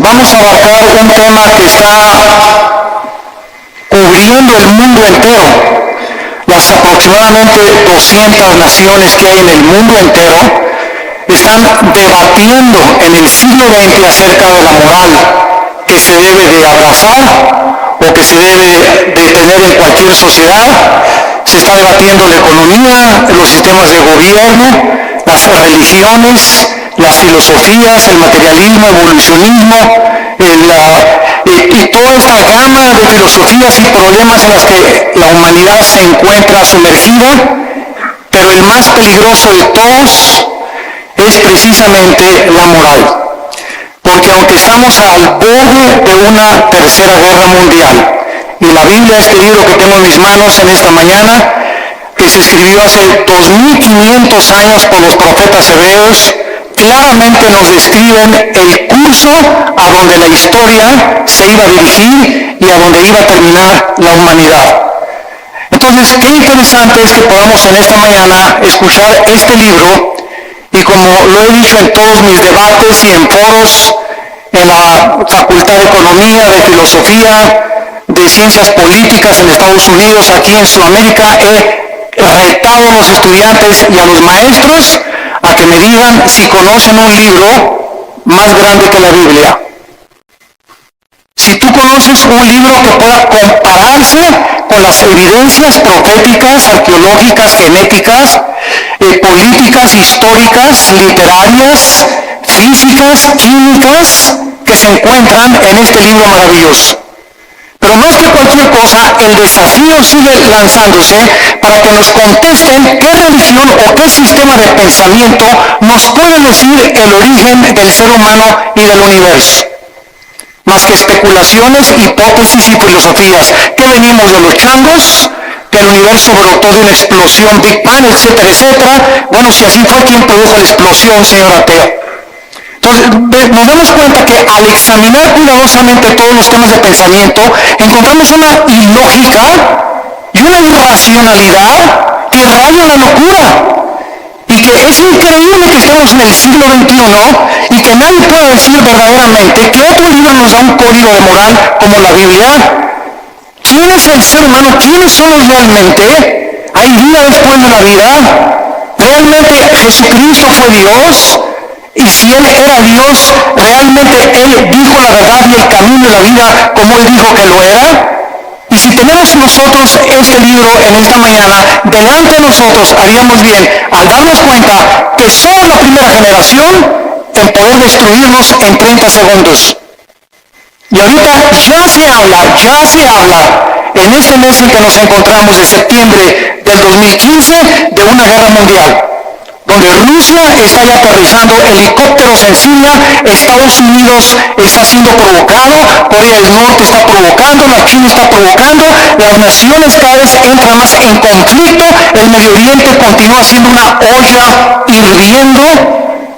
vamos a abarcar un tema que está cubriendo el mundo entero. Las aproximadamente 200 naciones que hay en el mundo entero están debatiendo en el siglo XX acerca de la moral que se debe de abrazar o que se debe de tener en cualquier sociedad. Se está debatiendo la economía, los sistemas de gobierno, las religiones, las filosofías, el materialismo, el evolucionismo, y toda esta gama de filosofías y problemas en las que la humanidad se encuentra sumergida, pero el más peligroso de todos es precisamente la moral. Porque aunque estamos al borde de una tercera guerra mundial, y la Biblia, este libro que tengo en mis manos en esta mañana, que se escribió hace 2500 años por los profetas hebreos, claramente nos describen el curso a donde la historia se iba a dirigir y a donde iba a terminar la humanidad. Entonces, qué interesante es que podamos en esta mañana escuchar este libro, y como lo he dicho en todos mis debates y en foros, en la Facultad de Economía, de Filosofía, de Ciencias Políticas en Estados Unidos, aquí en Sudamérica, he retado a los estudiantes y a los maestros a que me digan si conocen un libro más grande que la Biblia. Si tú conoces un libro que pueda compararse con las evidencias proféticas, arqueológicas, genéticas, políticas, históricas, literarias, físicas, químicas, que se encuentran en este libro maravilloso. Pero más que cualquier cosa, el desafío sigue lanzándose para que nos contesten qué religión o qué sistema de pensamiento nos puede decir el origen del ser humano y del universo. Más que especulaciones, hipótesis y filosofías, que venimos de los changos, que el universo brotó de una explosión, Big Bang, etcétera, etcétera. Bueno, si así fue, ¿quién produjo la explosión, señor ateo? Entonces, nos damos cuenta que al examinar cuidadosamente todos los temas de pensamiento, encontramos una ilógica y una irracionalidad que raya la locura. Y que es increíble que estemos en el siglo XXI y que nadie pueda decir verdaderamente que otro libro nos da un código de moral como la Biblia. ¿Quién es el ser humano? ¿Quiénes somos realmente? ¿Hay vida después de la vida? ¿Realmente Jesucristo fue Dios? Y si Él era Dios, ¿realmente Él dijo la verdad y el camino y la vida como Él dijo que lo era? Y si tenemos nosotros este libro en esta mañana, delante de nosotros haríamos bien al darnos cuenta que somos la primera generación en poder destruirnos en 30 segundos. Y ahorita ya se habla en este mes en que nos encontramos de septiembre del 2015 de una guerra mundial, donde Rusia está ya aterrizando helicópteros encima, Estados Unidos está siendo provocado, Corea del Norte está provocando, la China está provocando, las naciones cada vez entran más en conflicto, el Medio Oriente continúa siendo una olla hirviendo,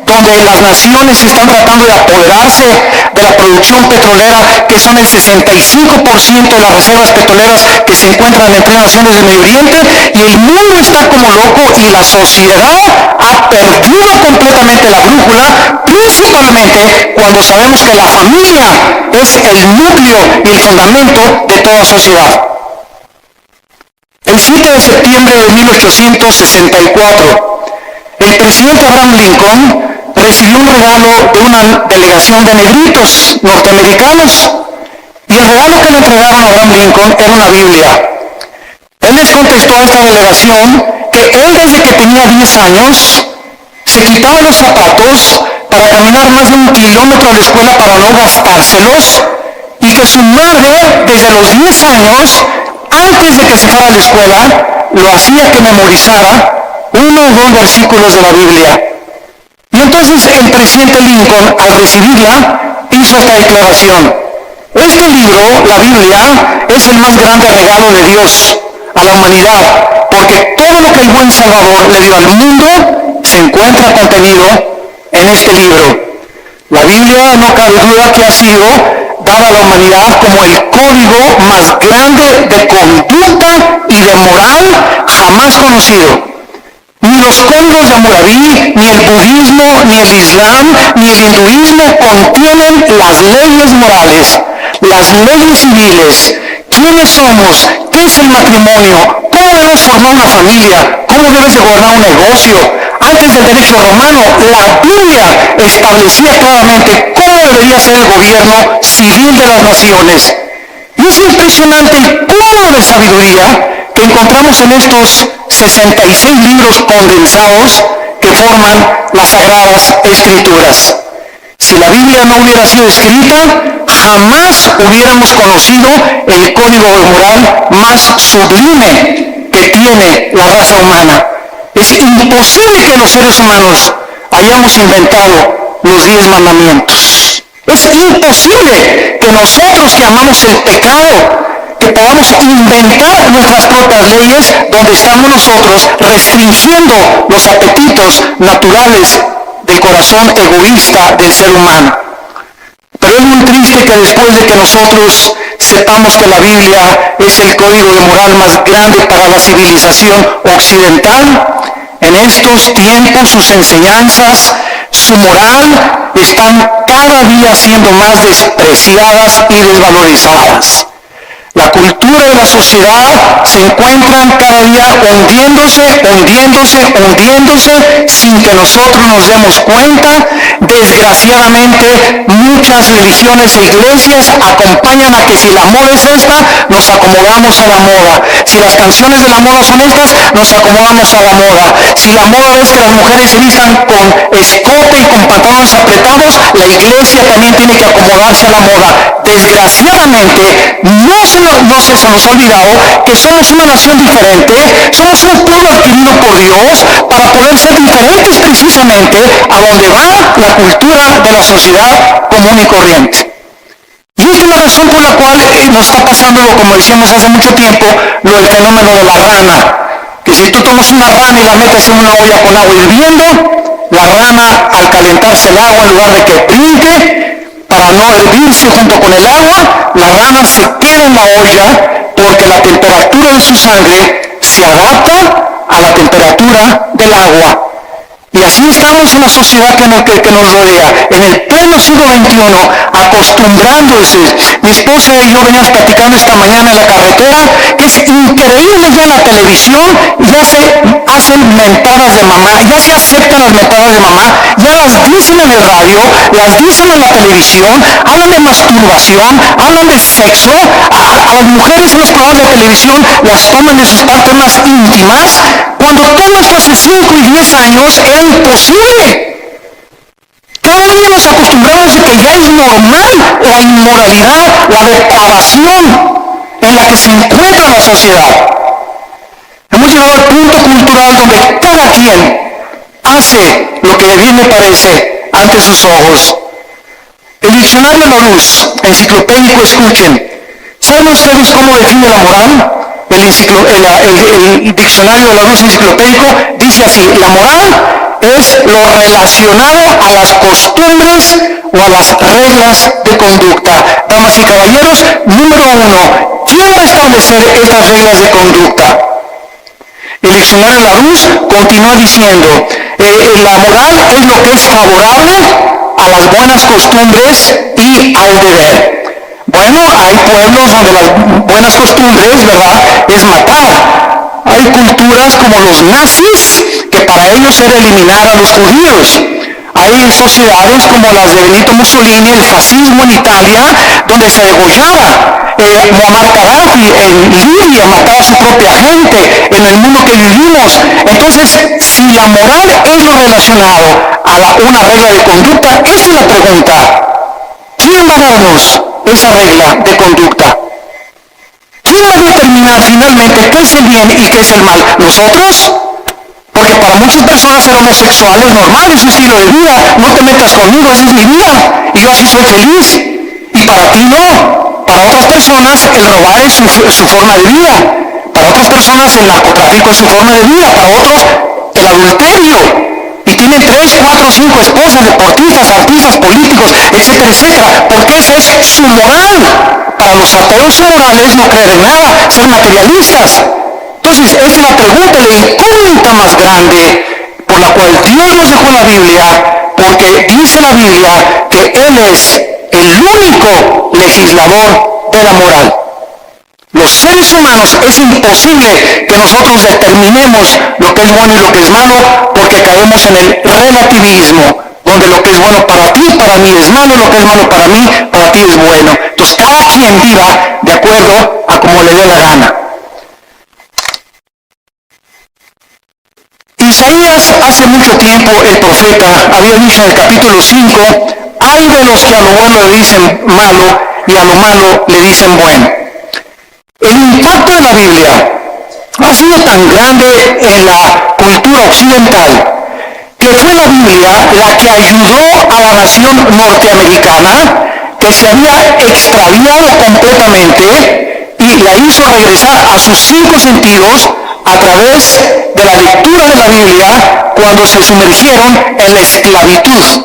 donde las naciones están tratando de apoderarse de la producción petrolera, que son el 65% de las reservas petroleras que se encuentran en 3 naciones del Medio Oriente, y el mundo está como loco y la sociedad ha perdido completamente la brújula, principalmente cuando sabemos que la familia es el núcleo y el fundamento de toda sociedad. El 7 de septiembre de 1864, el presidente Abraham Lincoln recibió un regalo de una delegación de negritos norteamericanos, y el regalo que le entregaron a Abraham Lincoln era una Biblia. Él les contestó a esta delegación que él, desde que tenía 10 años, se quitaba los zapatos para caminar más de 1 kilómetro a la escuela para no gastárselos, y que su madre, desde los 10 años, antes de que se fuera a la escuela, lo hacía que memorizara 1 o 2 versículos de la Biblia. Y entonces el presidente Lincoln, al recibirla, hizo esta declaración: este libro, la Biblia, es el más grande regalo de Dios a la humanidad, porque todo lo que el buen Salvador le dio al mundo se encuentra contenido en este libro. La Biblia, no cabe duda que ha sido dada a la humanidad como el código más grande de conducta y de moral jamás conocido. Ni los códigos de Hammurabi, ni el budismo, ni el islam, ni el hinduismo contienen las leyes morales, las leyes civiles. ¿Quiénes somos? ¿Qué es el matrimonio? ¿Cómo debemos formar una familia? ¿Cómo debes de gobernar un negocio? Antes del derecho romano, la Biblia establecía claramente cómo debería ser el gobierno civil de las naciones. Y es impresionante el cúmulo de sabiduría que encontramos en estos 66 libros condensados que forman las Sagradas Escrituras. Si la Biblia no hubiera sido escrita, jamás hubiéramos conocido el código moral más sublime que tiene la raza humana. Es imposible que los seres humanos hayamos inventado los 10 mandamientos. Es imposible que nosotros que amamos el pecado, que podamos inventar nuestras propias leyes donde estamos nosotros restringiendo los apetitos naturales del corazón egoísta del ser humano. Pero es muy triste que después de que nosotros sepamos que la Biblia es el código de moral más grande para la civilización occidental, en estos tiempos sus enseñanzas, su moral, están cada día siendo más despreciadas y desvalorizadas. La cultura de la sociedad se encuentran cada día hundiéndose sin que nosotros nos demos cuenta. Desgraciadamente, muchas religiones e iglesias acompañan a que si la moda es esta, nos acomodamos a la moda. Si las canciones de la moda son estas, nos acomodamos a la moda. Si la moda es que las mujeres se vistan con escote y con pantalones apretados, la iglesia también tiene que acomodarse a la moda. Desgraciadamente, no se nos ha olvidado que somos una nación diferente, somos un pueblo adquirido por Dios para poder ser diferentes precisamente a donde va la cultura de la sociedad común y corriente. Y esta es la razón por la cual nos está pasando, como decíamos hace mucho tiempo, lo del fenómeno de la rana. Que si tú tomas una rana y la metes en una olla con agua hirviendo, la rana al calentarse el agua, en lugar de que brinque, para no hervirse junto con el agua, la rana se queda en la olla porque la temperatura de su sangre se adapta a la temperatura del agua. Y así estamos en la sociedad que nos rodea, en el pleno siglo XXI, acostumbrándose. Mi esposa y yo veníamos platicando esta mañana en la carretera, que es increíble ya en la televisión, ya se hacen mentadas de mamá, ya se aceptan las mentadas de mamá, ya las dicen en el radio, las dicen en la televisión, hablan de masturbación, hablan de sexo, a las mujeres en los programas de televisión las toman en sus partes más íntimas, cuando todo esto hace 5 y 10 años era imposible. Cada día nos acostumbramos de que ya es normal la inmoralidad, la depravación en la que se encuentra la sociedad. Hemos llegado al punto cultural donde cada quien hace lo que bien le parece ante sus ojos. El diccionario Larousse, enciclopédico, escuchen. ¿Saben ustedes cómo define la moral? El diccionario de Larousse enciclopédico dice así: la moral es lo relacionado a las costumbres o a las reglas de conducta. Damas y caballeros, número 1, ¿quién va a establecer estas reglas de conducta? El diccionario Larousse continúa diciendo, la moral es lo que es favorable a las buenas costumbres y al deber. Bueno, hay pueblos donde las buenas costumbres, ¿verdad?, es matar. Hay culturas como los nazis, que para ellos era eliminar a los judíos. Hay sociedades como las de Benito Mussolini, el fascismo en Italia, donde se degollaba. Muammar Gaddafi en Libia mataba a su propia gente, en el mundo que vivimos. Entonces, si la moral es lo relacionado a una regla de conducta, esta es la pregunta: ¿quién va a darnos esa regla de conducta? ¿Quién va a determinar finalmente qué es el bien y qué es el mal? ¿Nosotros? Porque para muchas personas ser homosexual es normal, es su estilo de vida. No te metas conmigo, esa es mi vida y yo así soy feliz. Y para ti no. Para otras personas el robar es su forma de vida. Para otras personas el narcotráfico es su forma de vida. Para otros el adulterio. Y tienen 3, 4, 5 esposas, deportistas, artistas, políticos, etcétera, etcétera. Porque esa es su moral. Para los ateos su moral es no creer en nada, ser materialistas. Entonces, esta es la pregunta, la incógnita más grande por la cual Dios nos dejó la Biblia, porque dice la Biblia que Él es el único legislador de la moral. Los seres humanos es imposible que nosotros determinemos lo que es bueno y lo que es malo, porque caemos en el relativismo, donde lo que es bueno para ti, para mí es malo, lo que es malo para mí, para ti es bueno. Entonces cada quien viva de acuerdo a como le dé la gana. Isaías hace mucho tiempo, el profeta, había dicho en el capítulo 5, hay de los que a lo bueno le dicen malo y a lo malo le dicen bueno. El impacto de la Biblia ha sido tan grande en la cultura occidental que fue la Biblia la que ayudó a la nación norteamericana, que se había extraviado completamente, y la hizo regresar a sus 5 sentidos a través de la lectura de la Biblia cuando se sumergieron en la esclavitud.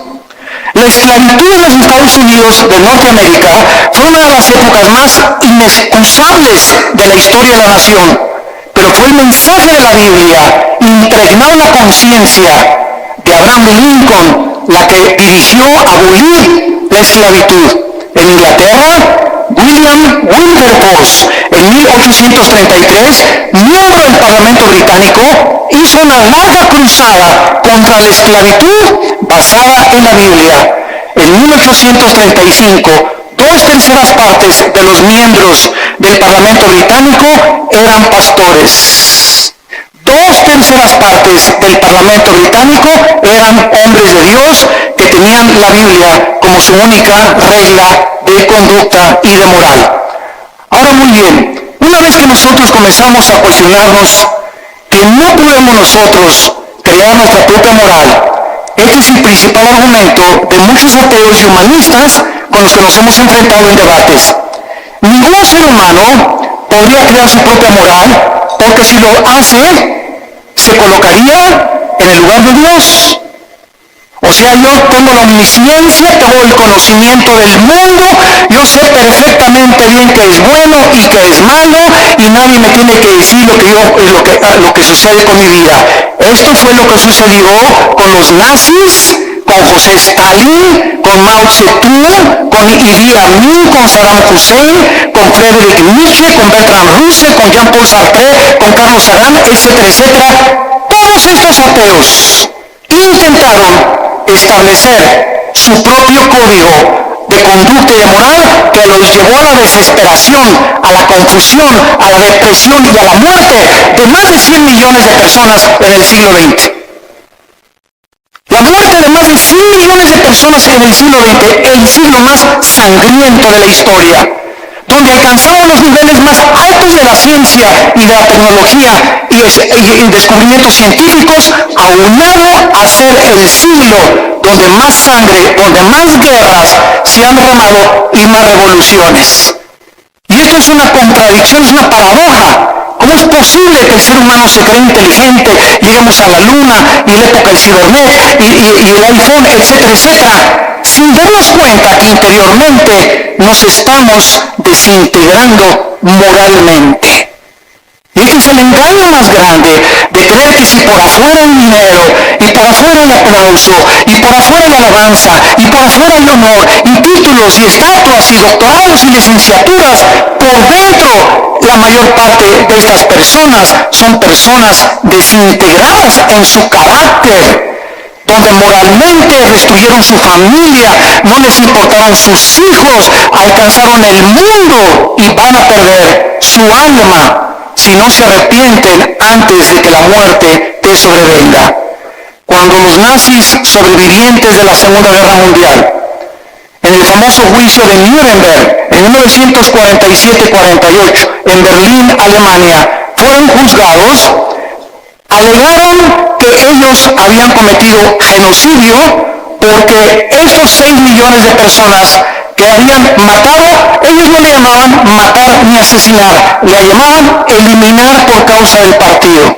La esclavitud en los Estados Unidos de Norteamérica fue una de las épocas más inexcusables de la historia de la nación, pero fue el mensaje de la Biblia impregnado en la conciencia de Abraham Lincoln la que dirigió a abolir la esclavitud. En Inglaterra, William Wilberforce, en 1833, miembro del Parlamento británico, hizo una larga cruzada contra la esclavitud basada en la Biblia. En 1835, 2/3 partes de los miembros del Parlamento británico eran pastores. 2/3 partes del Parlamento británico eran hombres de Dios que tenían la Biblia como su única regla de conducta y de moral. Ahora muy bien, una vez que nosotros comenzamos a cuestionarnos que no podemos nosotros crear nuestra propia moral, este es el principal argumento de muchos ateos y humanistas con los que nos hemos enfrentado en debates. Ningún ser humano podría crear su propia moral, porque si lo hace, se colocaría en el lugar de Dios. O sea, yo tengo la omnisciencia, tengo el conocimiento del mundo, yo sé perfectamente bien qué es bueno y qué es malo, y nadie me tiene que decir lo que sucede con mi vida. Esto fue lo que sucedió con los nazis, con José Stalin, con Mao Zedong, con Idi Amin, con Saddam Hussein, con Friedrich Nietzsche, con Bertrand Russell, con Jean-Paul Sartre, con Carlos Sagan, etcétera, etcétera. Todos estos ateos intentaron establecer su propio código de conducta y de moral que los llevó a la desesperación, a la confusión, a la depresión y a la muerte de más de 100 millones de personas en el siglo XX. La muerte de más de 100 millones de personas en el siglo XX, el siglo más sangriento de la historia, donde alcanzaron los niveles más altos de la ciencia y de la tecnología y descubrimientos científicos, aunado a ser el siglo donde más sangre, donde más guerras se han derramado y más revoluciones. Y esto es una contradicción, es una paradoja. ¿Cómo es posible que el ser humano se cree inteligente, lleguemos a la luna y la época del cibernet y el iPhone, etcétera, etcétera, sin darnos cuenta que interiormente nos estamos desintegrando moralmente? Y este es el engaño más grande, de creer que si por afuera hay dinero, y por afuera hay aplauso, y por afuera hay alabanza, y por afuera hay honor, y títulos, y estatuas, y doctorados, y licenciaturas, por dentro la mayor parte de estas personas son personas desintegradas en su carácter, donde moralmente destruyeron su familia, no les importaron sus hijos, alcanzaron el mundo y van a perder su alma si no se arrepienten antes de que la muerte te sobrevenga. Cuando los nazis sobrevivientes de la Segunda Guerra Mundial, en el famoso juicio de Nuremberg, en 1947-48, en Berlín, Alemania, fueron juzgados, alegaron que ellos habían cometido genocidio porque estos 6 millones de personas que habían matado, ellos no le llamaban matar ni asesinar, le llamaban eliminar por causa del partido.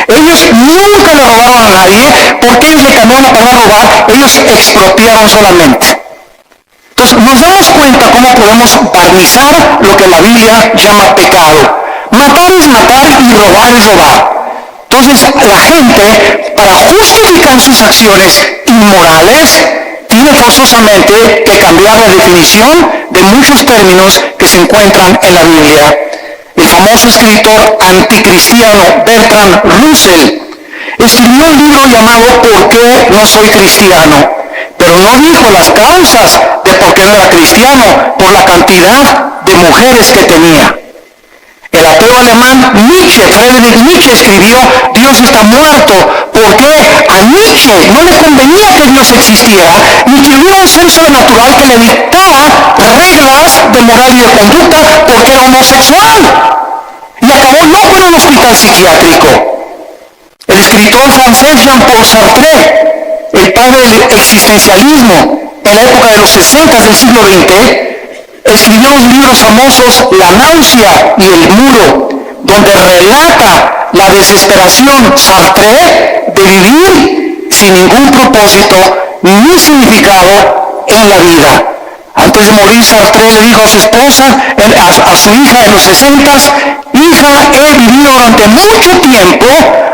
Ellos nunca le robaron a nadie, porque ellos le cambiaron la palabra robar, ellos expropiaron solamente. Entonces nos damos cuenta cómo podemos barnizar lo que la Biblia llama pecado. Matar es matar y robar es robar. Entonces la gente, para justificar sus acciones inmorales, tiene forzosamente que cambiar la definición de muchos términos que se encuentran en la Biblia. El famoso escritor anticristiano Bertrand Russell escribió un libro llamado ¿Por qué no soy cristiano? Pero no dijo las causas de por qué no era cristiano, por la cantidad de mujeres que tenía. El ateo alemán Friedrich Nietzsche escribió Dios está muerto, porque a Nietzsche no le convenía que Dios existiera, ni que hubiera un ser sobrenatural que le dictara reglas de moral y de conducta porque era homosexual. Y acabó loco en un hospital psiquiátrico. El escritor francés Jean-Paul Sartre, el padre del existencialismo en la época de los 60 del siglo XX, escribió los libros famosos La náusea y el muro, donde relata la desesperación Sartre de vivir sin ningún propósito ni significado en la vida. Antes de morir, Sartre le dijo a su esposa, a su hija en los 60, hija, he vivido durante mucho tiempo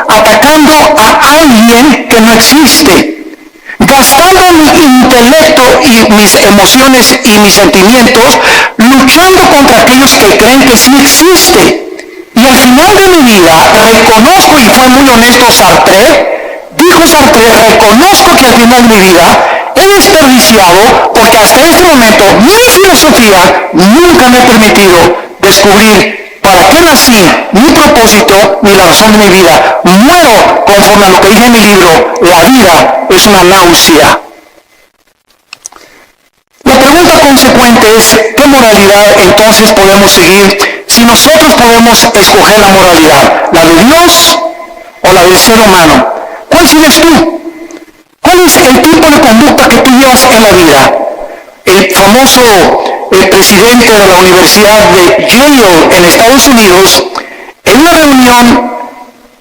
atacando a alguien que no existe, gastando mi intelecto y mis emociones y mis sentimientos, luchando contra aquellos que creen que sí existe. Y al final de mi vida reconozco, y fue muy honesto Sartre, dijo Sartre, reconozco que al final de mi vida he desperdiciado porque hasta este momento mi filosofía nunca me ha permitido descubrir para qué nací, mi propósito, ni la razón de mi vida. Muero conforme a lo que dije en mi libro, la vida es una náusea. La pregunta consecuente es, ¿qué moralidad entonces podemos seguir si nosotros podemos escoger la moralidad? ¿La de Dios o la del ser humano? ¿Cuál sigues tú? ¿Cuál es el tipo de conducta que tú llevas en la vida? El famoso presidente de la Universidad de Yale en Estados Unidos, en una reunión,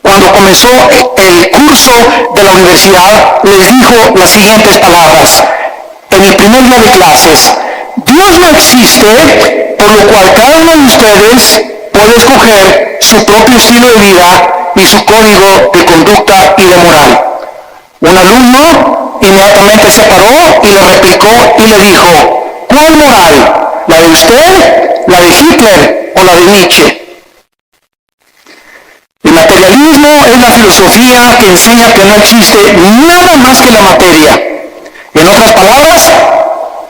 cuando comenzó el curso de la universidad, les dijo las siguientes palabras. En el primer día de clases, Dios no existe, por lo cual cada uno de ustedes puede escoger su propio estilo de vida y su código de conducta y de moral. Un alumno inmediatamente se paró y le replicó y le dijo, ¿cuál moral? ¿La de usted, la de Hitler o la de Nietzsche? El materialismo es la filosofía que enseña que no existe nada más que la materia. En otras palabras,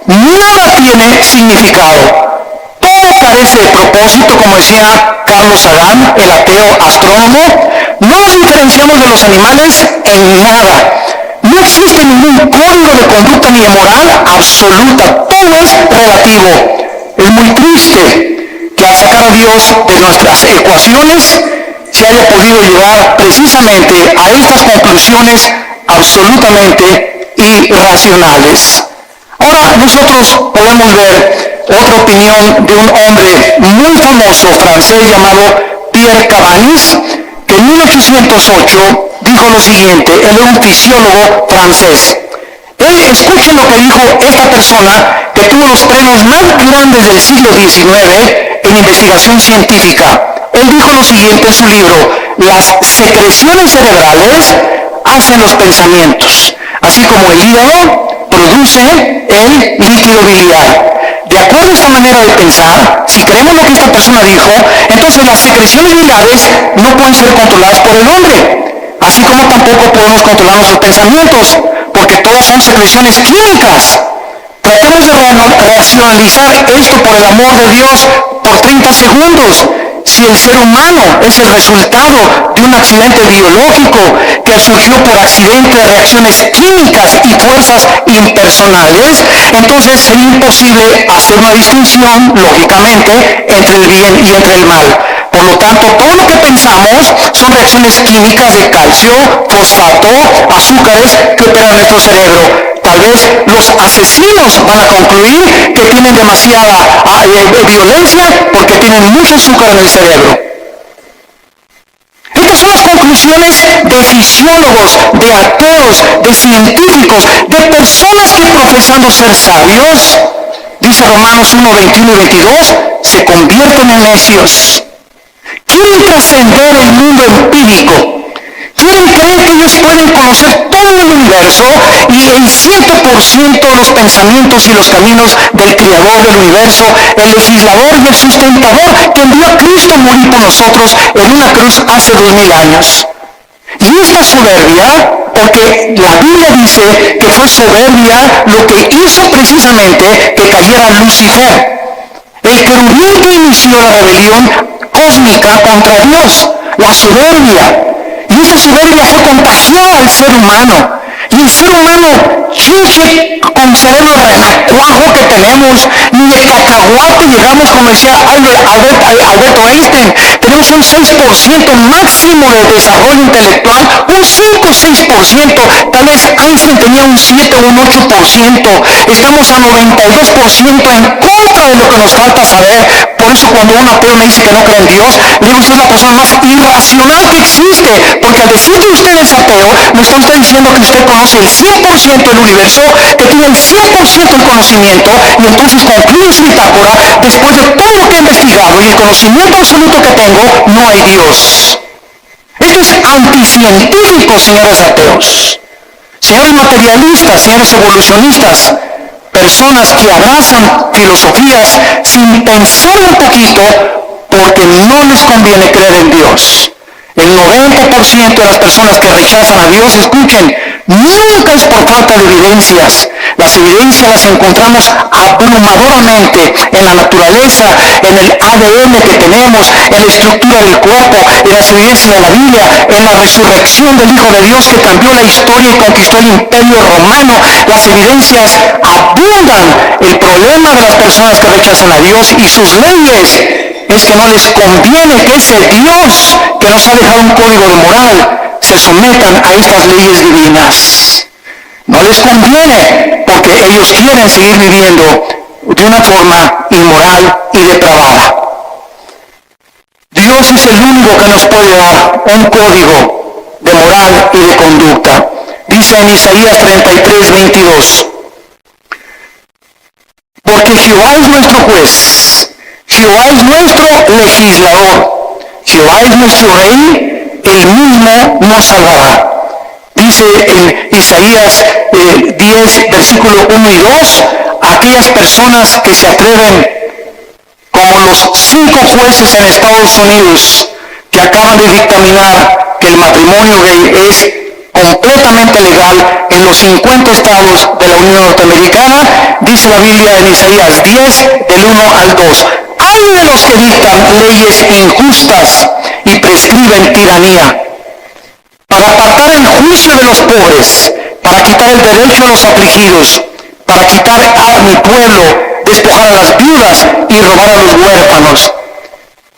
nada tiene significado. Todo carece de propósito, como decía Carlos Sagan, el ateo astrónomo. No nos diferenciamos de los animales en nada. No existe ningún código de conducta ni de moral absoluta. Todo es relativo. Es muy triste que al sacar a Dios de nuestras ecuaciones se haya podido llegar precisamente a estas conclusiones absolutamente irracionales. Ahora nosotros podemos ver otra opinión de un hombre muy famoso francés llamado Pierre Cabanis, que en 1808 dijo lo siguiente. Él era un fisiólogo francés. Escuchen lo que dijo esta persona que tuvo los premios más grandes del siglo XIX en investigación científica. Él dijo lo siguiente en su libro: las secreciones cerebrales hacen los pensamientos, así como el hígado produce el líquido biliar. De acuerdo a esta manera de pensar, si creemos lo que esta persona dijo, entonces las secreciones biliares no pueden ser controladas por el hombre, así como tampoco podemos controlar nuestros pensamientos, porque todos son secreciones químicas. Tratemos de racionalizar esto por el amor de Dios por 30 segundos. Si el ser humano es el resultado de un accidente biológico que surgió por accidente de reacciones químicas y fuerzas impersonales, entonces sería imposible hacer una distinción, lógicamente, entre el bien y entre el mal. Por lo tanto, todo lo que pensamos son reacciones químicas de calcio, fosfato, azúcares que operan en nuestro cerebro. Tal vez los asesinos van a concluir que tienen demasiada violencia porque tienen mucho azúcar en el cerebro. Estas son las conclusiones de fisiólogos, de ateos, de científicos, de personas que profesando ser sabios, dice Romanos 1, 21 y 22, se convierten en necios. quieren trascender el mundo empírico. Quieren creer que ellos pueden conocer todo el universo y el 100% de los pensamientos y los caminos del Creador del universo, el legislador y el sustentador que envió a Cristo a morir por nosotros en una cruz hace 2000 años. Y esta soberbia, porque la Biblia dice que fue soberbia lo que hizo precisamente que cayera Lucifer, el querubín que inició la rebelión cósmica contra Dios, la soberbia. Y esa soberbia fue contagiada al ser humano. Y el ser humano, chinche con cerebro renacuajo que tenemos, ni de cacahuate llegamos, como decía Alberto Einstein, tenemos un 6% máximo de desarrollo intelectual, un 5 o 6%, tal vez Einstein tenía un 7 o un 8%, estamos a 92% en contra de lo que nos falta saber. Por eso cuando un ateo me dice que no cree en Dios, le digo, usted es la persona más irracional que existe, porque al decir que usted es ateo, me está usted diciendo que usted conoce el 100% del universo, que tiene el 100% del conocimiento, y entonces concluye su bitácora, después de todo lo que he investigado y el conocimiento absoluto que tengo, no hay Dios. Esto es anticientífico, señores ateos, señores materialistas, señores evolucionistas, personas que abrazan filosofías sin pensar un poquito porque no les conviene creer en Dios. El 90% de las personas que rechazan a Dios, escuchen, nunca es por falta de evidencias. Las evidencias las encontramos abrumadoramente en la naturaleza, en el ADN que tenemos, en la estructura del cuerpo, en las evidencias de la Biblia, en la resurrección del Hijo de Dios que cambió la historia y conquistó el imperio romano. Las evidencias abundan. El problema de las personas que rechazan a Dios y sus leyes es que no les conviene que ese Dios que nos ha dejado un código de moral se sometan a estas leyes divinas. No les conviene porque ellos quieren seguir viviendo de una forma inmoral y depravada. Dios es el único que nos puede dar un código de moral y de conducta. Dice en Isaías 33:22, porque Jehová es nuestro juez, Jehová es nuestro legislador, Jehová es nuestro rey, él mismo nos salvará. Dice en Isaías 10, versículo 1 y 2, aquellas personas que se atreven, como los 5 jueces en Estados Unidos, que acaban de dictaminar que el matrimonio gay es completamente legal en los 50 estados de la Unión Norteamericana, dice la Biblia en Isaías 10, del 1 al 2. Hay de los que dictan leyes injustas y prescriben tiranía, para apartar el juicio de los pobres, para quitar el derecho a los afligidos, para quitar a mi pueblo, despojar a las viudas y robar a los huérfanos.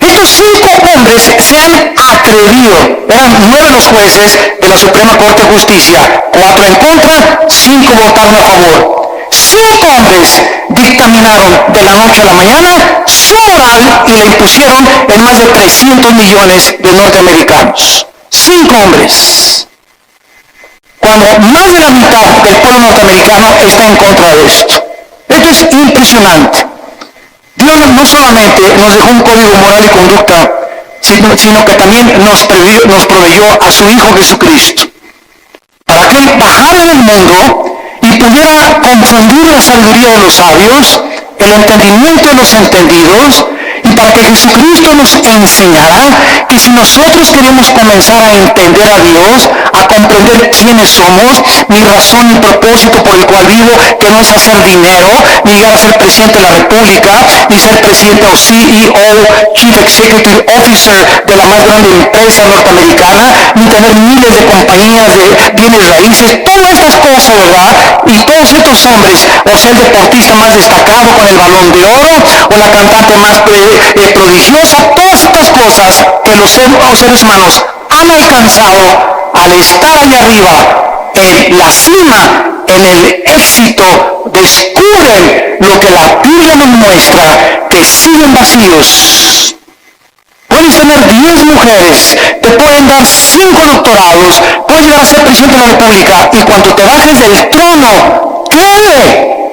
Estos 5 hombres se han atrevido, eran 9 los jueces de la Suprema Corte de Justicia, 4 en contra, 5 votaron a favor. 5 hombres dictaminaron de la noche a la mañana su moral y la impusieron en más de 300 millones de norteamericanos. 5 hombres. Cuando más de la mitad del pueblo norteamericano está en contra de esto. Esto es impresionante. Dios no solamente nos dejó un código moral y conducta, sino que también nos proveyó a su Hijo Jesucristo, para que Él bajara del mundo y pudiera confundir la sabiduría de los sabios, el entendimiento de los entendidos, y para que Jesucristo nos enseñara que si nosotros queremos comenzar a entender a Dios, a comprender quiénes somos, mi razón y propósito por el cual vivo, que no es hacer dinero, ni llegar a ser presidente de la República, ni ser presidente o CEO, Chief Executive Officer de la más grande empresa norteamericana, ni tener miles de compañías de bienes raíces, todas estas cosas, ¿verdad? Y todos estos hombres, o sea, el deportista más destacado con el Balón de Oro, o la cantante más prodigiosa, todas estas cosas que los seres humanos han alcanzado al estar allá arriba, en la cima, en el éxito, descubren lo que la Biblia nos muestra, que siguen vacíos. Puedes tener 10 mujeres, te pueden dar 5 doctorados, puedes llegar a ser presidente de la República, y cuando te bajes del trono, ¿qué?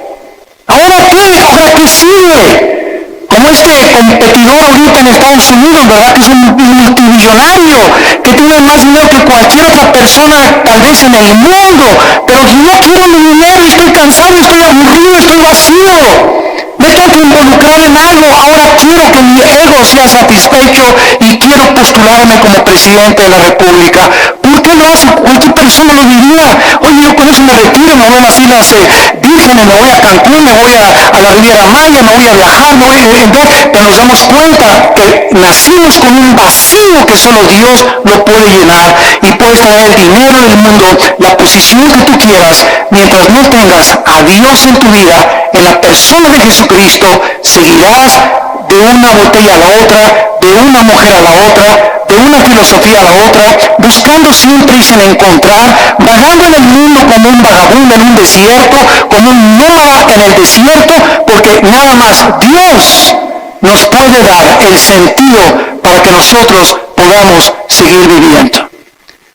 ¿Ahora qué? ¿Ahora qué sigue? Como como este competidor ahorita en Estados Unidos, ¿verdad? Que es un multimillonario, que tiene más dinero que cualquier otra persona tal vez en el mundo, pero no quiero mi dinero, estoy cansado, estoy aburrido, estoy vacío. Me tengo que involucrar en algo, ahora quiero que mi ego sea satisfecho y quiero postularme como presidente de la República. ¿Por qué lo hace? Cualquier persona lo diría. Oye, yo con eso me retiro, me voy a las Islas Vírgenes, me voy a Cancún, me voy a la Riviera Maya, me voy a viajar, me voy a ver. Pero nos damos cuenta que nacimos con un vacío que solo Dios lo puede llenar, y puedes tener el dinero del mundo, la posición que tú quieras, mientras no tengas a Dios en tu vida, en la persona de Jesucristo, seguirás de una botella a la otra, de una mujer a la otra, de una filosofía a la otra, buscando siempre y sin encontrar, vagando en el mundo como un vagabundo en un desierto, como un nómada en el desierto, porque nada más Dios nos puede dar el sentido para que nosotros podamos seguir viviendo.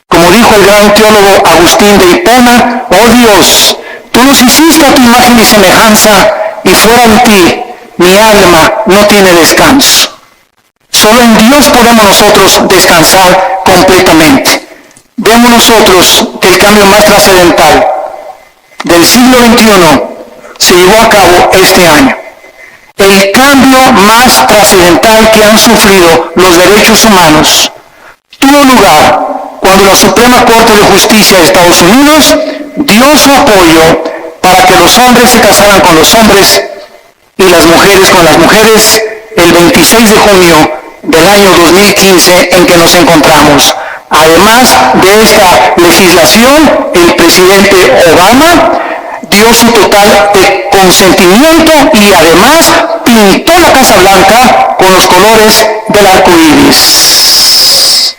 Como dijo el gran teólogo Agustín de Hipona, oh Dios, tú nos hiciste a tu imagen y semejanza, y fuera de ti mi alma no tiene descanso. Solo en Dios podemos nosotros descansar completamente. Vemos nosotros que el cambio más trascendental del siglo XXI se llevó a cabo este año. El cambio más trascendental que han sufrido los derechos humanos tuvo lugar cuando la Suprema Corte de Justicia de Estados Unidos dio su apoyo para que los hombres se casaran con los hombres y las mujeres con las mujeres el 26 de junio del año 2015 en que nos encontramos. Además de esta legislación, el presidente Obama dio su total de consentimiento y además pintó la Casa Blanca con los colores del arco iris.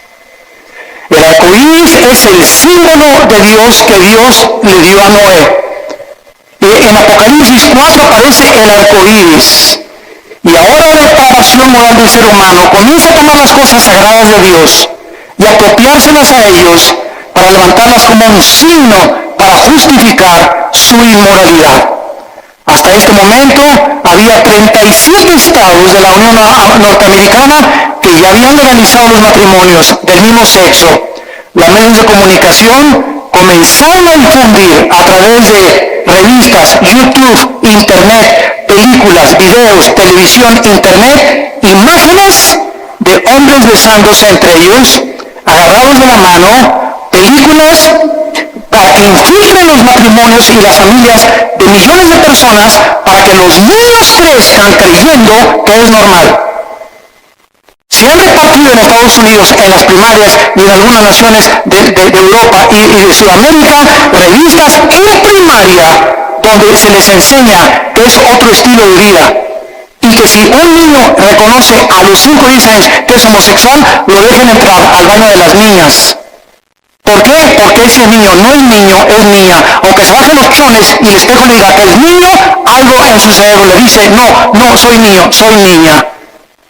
El arco iris es el símbolo de Dios que Dios le dio a Noé. En Apocalipsis 4 aparece el arco iris. Y ahora la depravación moral del ser humano comienza a tomar las cosas sagradas de Dios y apropiárselas a ellos para levantarlas como un signo para justificar su inmoralidad. Hasta este momento había 37 estados de la Unión Norteamericana que ya habían legalizado los matrimonios del mismo sexo. Los medios de comunicación comenzaron a difundir a través de revistas, YouTube, Internet, películas, videos, televisión, Internet, imágenes de hombres besándose entre ellos, agarrados de la mano, películas para que infiltren los matrimonios y las familias de millones de personas para que los niños crezcan creyendo que es normal. Se han repartido en Estados Unidos, en las primarias y en algunas naciones de Europa y de Sudamérica, revistas en primaria donde se les enseña que es otro estilo de vida y que si un niño reconoce a los 5 o 10 años que es homosexual, lo dejen entrar al baño de las niñas. ¿Por qué? Porque ese niño no es niño, es niña. Aunque se bajen los chones y el espejo le diga que es niño, algo en su cerebro le dice, no soy niño, soy niña.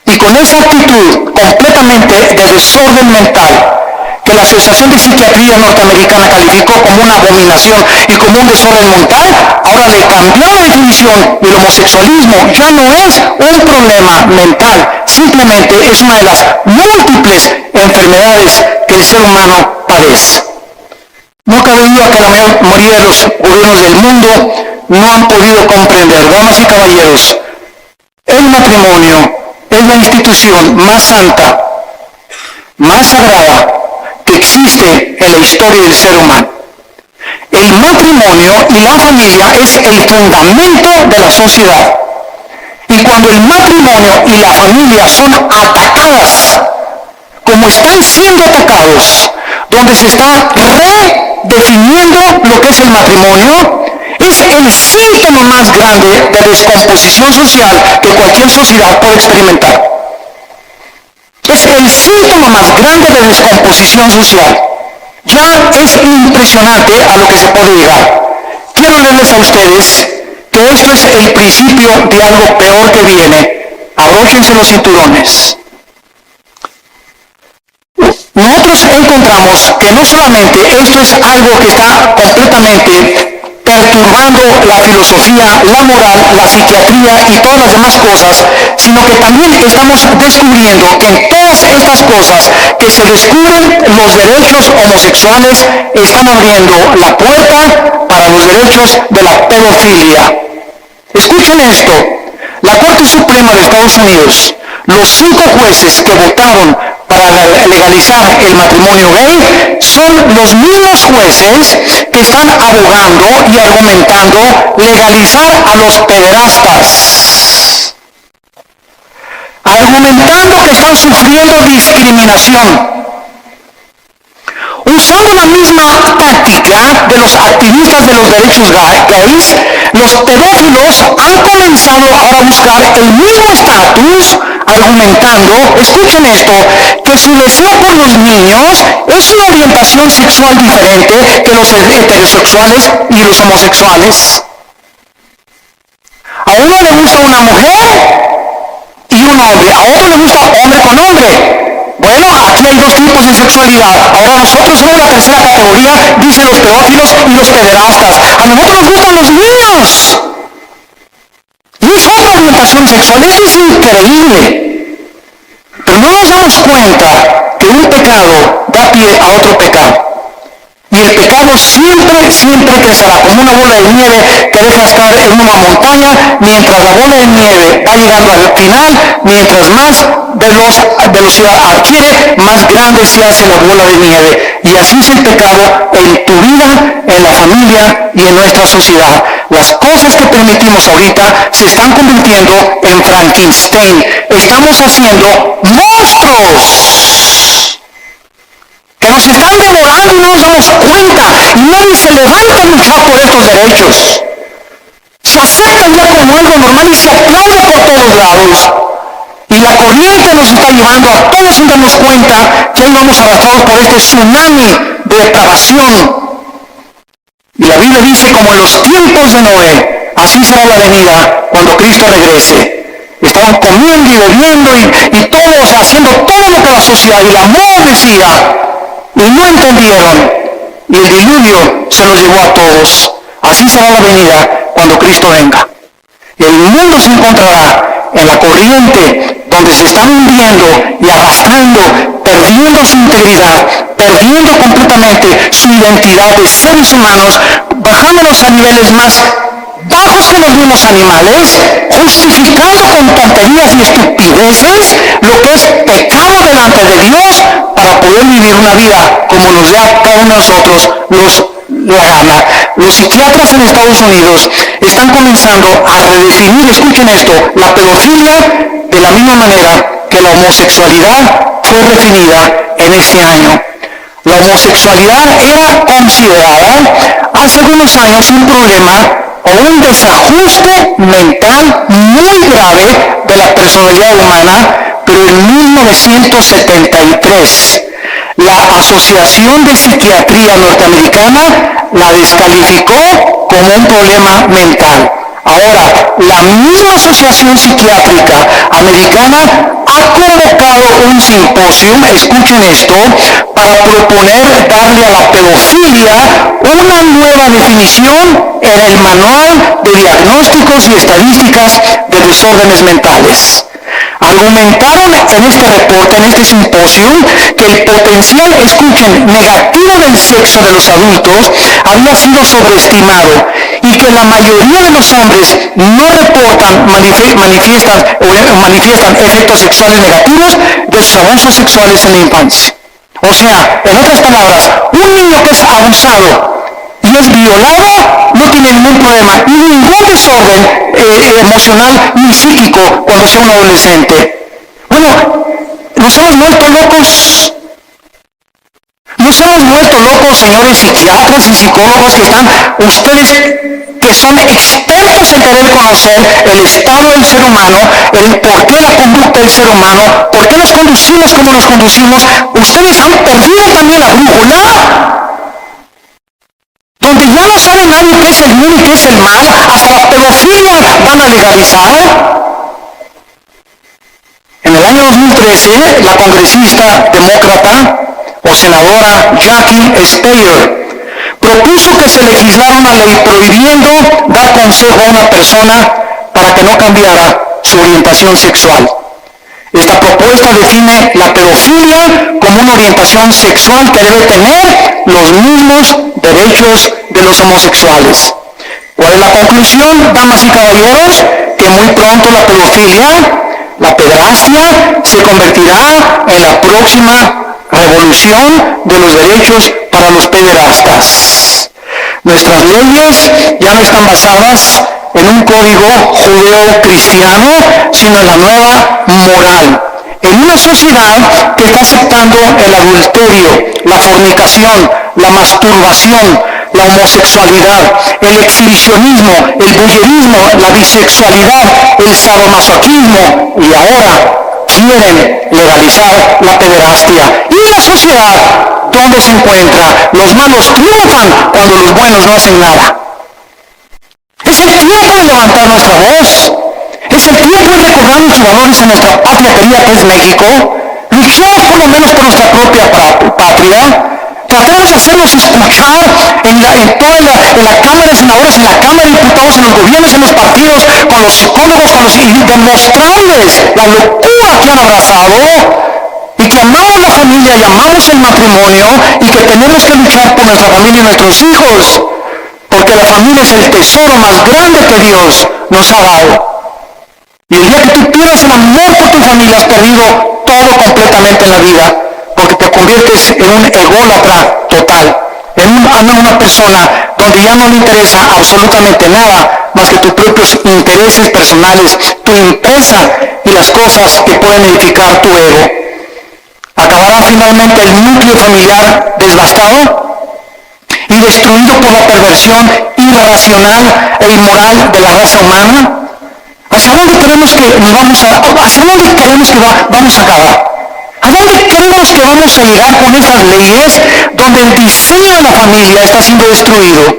Y con esa actitud completamente de desorden mental, que la Asociación de Psiquiatría Norteamericana calificó como una abominación y como un desorden mental, ahora le cambió la definición y el homosexualismo ya no es un problema mental, simplemente es una de las múltiples enfermedades que el ser humano padece. No cabe duda que la mayoría de los gobiernos del mundo no han podido comprender, damas y caballeros, el matrimonio es la institución más santa, más sagrada que existe en la historia del ser humano. El matrimonio y la familia es el fundamento de la sociedad. Y cuando el matrimonio y la familia son atacadas, como están siendo atacados, donde se está redefiniendo lo que es el matrimonio, es el síntoma más grande de descomposición social que cualquier sociedad puede experimentar. Es el síntoma más grande de descomposición social. Ya es impresionante a lo que se puede llegar. Quiero leerles a ustedes que esto es el principio de algo peor que viene. Abróchense los cinturones. Nosotros encontramos que no solamente esto es algo que está completamente perturbando la filosofía, la moral, la psiquiatría y todas las demás cosas, sino que también estamos descubriendo que en todas estas cosas que se descubren los derechos homosexuales están abriendo la puerta para los derechos de la pedofilia. Escuchen esto, la Corte Suprema de Estados Unidos, los 5 jueces que votaron para legalizar el matrimonio gay son los mismos jueces que están abogando y argumentando legalizar a los pederastas, argumentando que están sufriendo discriminación, usando la misma táctica de los activistas de los derechos gays. Los pedófilos han comenzado ahora a buscar el mismo estatus, argumentando, escuchen esto, que su deseo por los niños es una orientación sexual diferente que los heterosexuales y los homosexuales. A uno le gusta una mujer y un hombre, a otro le gusta hombre con hombre. Bueno, aquí hay 2 tipos de sexualidad. Ahora nosotros somos la tercera categoría, dicen los pedófilos y los pederastas. A nosotros nos gustan los niños. Y es otra orientación sexual. Esto es increíble. Pero no nos damos cuenta que un pecado da pie a otro pecado. Y el pecado siempre crecerá como una bola de nieve que deja estar en una montaña, mientras la bola de nieve va llegando al final, mientras más velocidad adquiere, más grande se hace la bola de nieve. Y así es el pecado en tu vida, en la familia y en nuestra sociedad. Las cosas que permitimos ahorita se están convirtiendo en Frankenstein. Estamos haciendo monstruos que nos están devorando y no nos damos cuenta, y nadie se levanta a luchar por estos derechos. Se aceptan ya como algo normal y se aplaude por todos lados. Y la corriente nos está llevando a todos sin darnos cuenta que ahí vamos arrastrados por este tsunami de depravación. Y la Biblia dice, como en los tiempos de Noé, así será la venida cuando Cristo regrese. Estaban comiendo y bebiendo y todos haciendo todo lo que la sociedad y la moda decía. Y no entendieron, y el diluvio se los llevó a todos. Así será la venida cuando Cristo venga. El mundo se encontrará en la corriente donde se están hundiendo y arrastrando, perdiendo su integridad, perdiendo completamente su identidad de seres humanos, bajándonos a niveles más bajos que los mismos animales, justificando con tonterías y estupideces lo que es pecado delante de Dios para poder vivir una vida como nos da cada uno de nosotros la gana. Los psiquiatras en Estados Unidos están comenzando a redefinir, escuchen esto, la pedofilia de la misma manera que la homosexualidad fue definida en este año. La homosexualidad era considerada hace algunos años un problema o un desajuste mental muy grave de la personalidad humana, pero en 1973 la Asociación de Psiquiatría Norteamericana la descalificó como un problema mental. Ahora, la misma Asociación Psiquiátrica Americana ha convocado un simposio, escuchen esto, para proponer darle a la pedofilia una nueva definición en el Manual de Diagnósticos y Estadísticas de Desórdenes Mentales. Argumentaron en este reporte, en este simposio, que el potencial, escuchen, negativo del sexo de los adultos había sido sobreestimado y que la mayoría de los hombres no reportan, manifiestan efectos sexuales negativos de sus abusos sexuales en la infancia. O sea, en otras palabras, un niño que es abusado y es violado no tiene ningún problema, ningún desorden emocional ni psíquico cuando sea un adolescente. Bueno, nos hemos vuelto locos. Nos hemos vuelto locos, señores psiquiatras y psicólogos que están, ustedes que son expertos en querer conocer el estado del ser humano, el por qué la conducta del ser humano, por qué nos conducimos como nos conducimos. Ustedes han perdido también la brújula, donde ya no sabe nadie qué es el bien y qué es el mal, hasta la pedofilia van a legalizar. En el año 2013, la congresista demócrata o senadora Jackie Speier propuso que se legislara una ley prohibiendo dar consejo a una persona para que no cambiara su orientación sexual. Esta propuesta define la pedofilia como una orientación sexual que debe tener los mismos derechos de los homosexuales. ¿Cuál es la conclusión, damas y caballeros? Que muy pronto la pedofilia, la pederastia, se convertirá en la próxima revolución de los derechos para los pederastas. Nuestras leyes ya no están basadas en un código judeo-cristiano, sino en la nueva moral. En una sociedad que está aceptando el adulterio, la fornicación, la masturbación, la homosexualidad, el exhibicionismo, el voyerismo, la bisexualidad, el sadomasoquismo, y ahora quieren legalizar la pederastia. Y la sociedad, ¿dónde se encuentra? Los malos triunfan cuando los buenos no hacen nada. Es el tiempo de levantar nuestra voz. Es el tiempo de recordar nuestros valores en nuestra patria querida que es México. Luchemos por lo menos por nuestra propia patria. Tratemos de hacernos escuchar en la Cámara de Senadores, en la Cámara de Diputados, en los gobiernos, en los partidos, con los psicólogos, y demostrarles la locura que han abrazado y que amamos la familia y amamos el matrimonio y que tenemos que luchar por nuestra familia y nuestros hijos, porque la familia es el tesoro más grande que Dios nos ha dado. Y el día que tú pierdas el amor por tu familia, has perdido todo completamente en la vida, porque te conviertes en un ególatra total, en una persona donde ya no le interesa absolutamente nada más que tus propios intereses personales, tu empresa y las cosas que pueden edificar tu ego. Acabará finalmente el núcleo familiar desbastado y destruido por la perversión irracional e inmoral de la raza humana. ¿Hacia dónde queremos que vamos a acabar? ¿A dónde queremos que vamos a llegar con esas leyes donde el diseño de la familia está siendo destruido?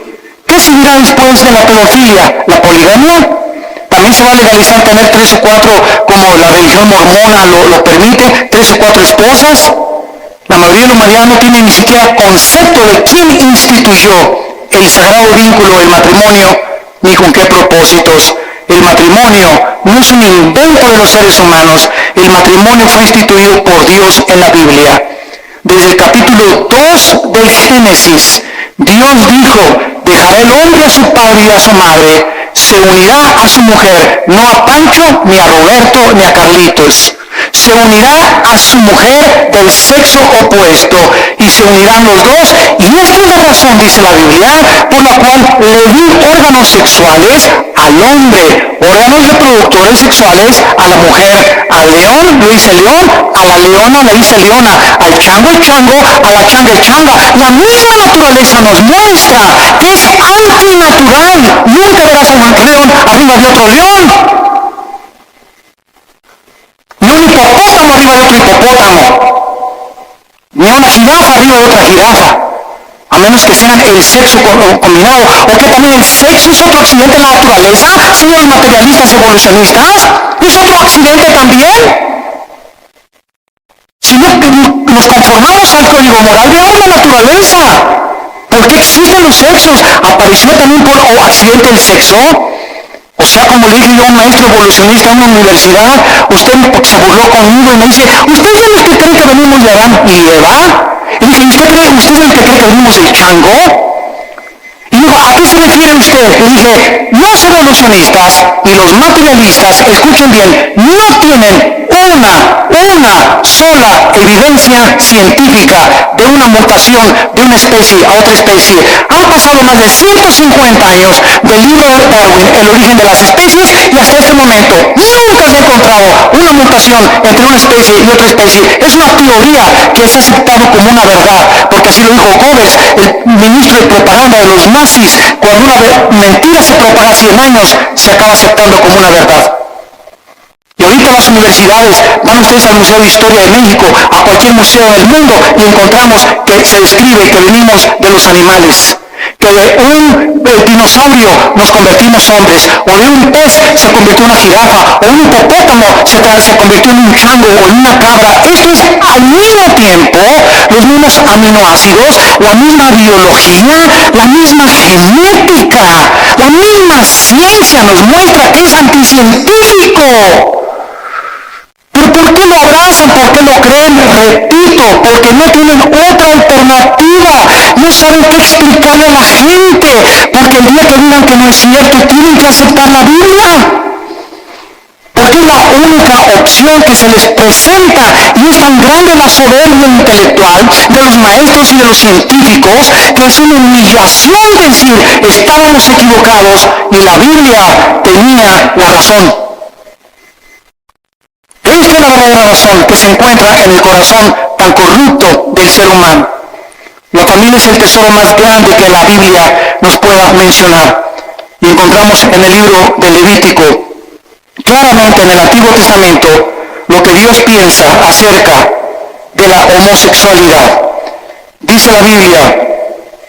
¿Qué seguirá después de la pedofilia? ¿La poligamia? También se va a legalizar tener 3 o 4, como la religión mormona lo permite, 3 o 4 esposas. La mayoría de la humanidad no tiene ni siquiera concepto de quién instituyó el sagrado vínculo del matrimonio, ni con qué propósitos. El matrimonio no es un invento de los seres humanos. El matrimonio fue instituido por Dios en la Biblia. Desde el capítulo 2 del Génesis, Dios dijo: dejará el hombre a su padre y a su madre, se unirá a su mujer, no a Pancho, ni a Roberto, ni a Carlitos. Se unirá a su mujer del sexo opuesto y se unirán los dos. Y esta es la razón, dice la Biblia, por la cual le di órganos sexuales al hombre, órganos reproductores sexuales a la mujer, al león le dice león, a la leona le dice leona, al chango el chango, a la changa el changa. La misma naturaleza nos muestra que es antinatural. Nunca verás a un león arriba de otro león, ni un hipopótamo arriba de otro hipopótamo, ni una jirafa arriba de otra jirafa, a menos que sean el sexo combinado, o que también el sexo es otro accidente de la naturaleza, señores materialistas evolucionistas, es otro accidente también. Si no nos conformamos al código moral, veamos la naturaleza. ¿Por qué existen los sexos? ¿Apareció también por accidente el sexo? O sea, como le dije yo a un maestro evolucionista en una universidad, usted se burló conmigo y me dice: ¿usted es el que cree que venimos de Adán y Eva? Y dije: ¿usted es el que cree que venimos del chango? Y dijo: ¿a qué se refiere usted? Y dije: los evolucionistas y los materialistas, escuchen bien, no tienen una sola evidencia científica de una mutación de una especie a otra especie. Han pasado más de 150 años del libro de Darwin, El origen de las especies, y hasta este momento nunca se ha encontrado una mutación entre una especie y otra especie. Es una teoría que se ha aceptado como una verdad, porque así lo dijo Goebbels, el ministro de propaganda de los nazis. Cuando una mentira se propaga 100 años, se acaba aceptando como una verdad. Y ahorita las universidades, van ustedes al Museo de Historia de México, a cualquier museo del mundo, y encontramos que se describe que venimos de los animales, que de un dinosaurio nos convertimos hombres, o de un pez se convirtió en una jirafa, o un hipopótamo se convirtió en un chango o en una cabra. Esto es al mismo tiempo los mismos aminoácidos, la misma biología, la misma genética, la misma ciencia nos muestra que es anticientífico. ¿Pero por qué lo abrazan? ¿Por qué lo creen? Repito, porque no tienen otra alternativa. No saben qué explicarle a la gente. Porque el día que digan que no es cierto, tienen que aceptar la Biblia. Porque es la única opción que se les presenta. Y es tan grande la soberbia intelectual de los maestros y de los científicos que es una humillación decir, estábamos equivocados y la Biblia tenía la razón. Esta es la verdadera razón que se encuentra en el corazón tan corrupto del ser humano. La familia es el tesoro más grande que la Biblia nos pueda mencionar. Y encontramos en el libro de Levítico, claramente en el Antiguo Testamento, lo que Dios piensa acerca de la homosexualidad. Dice la Biblia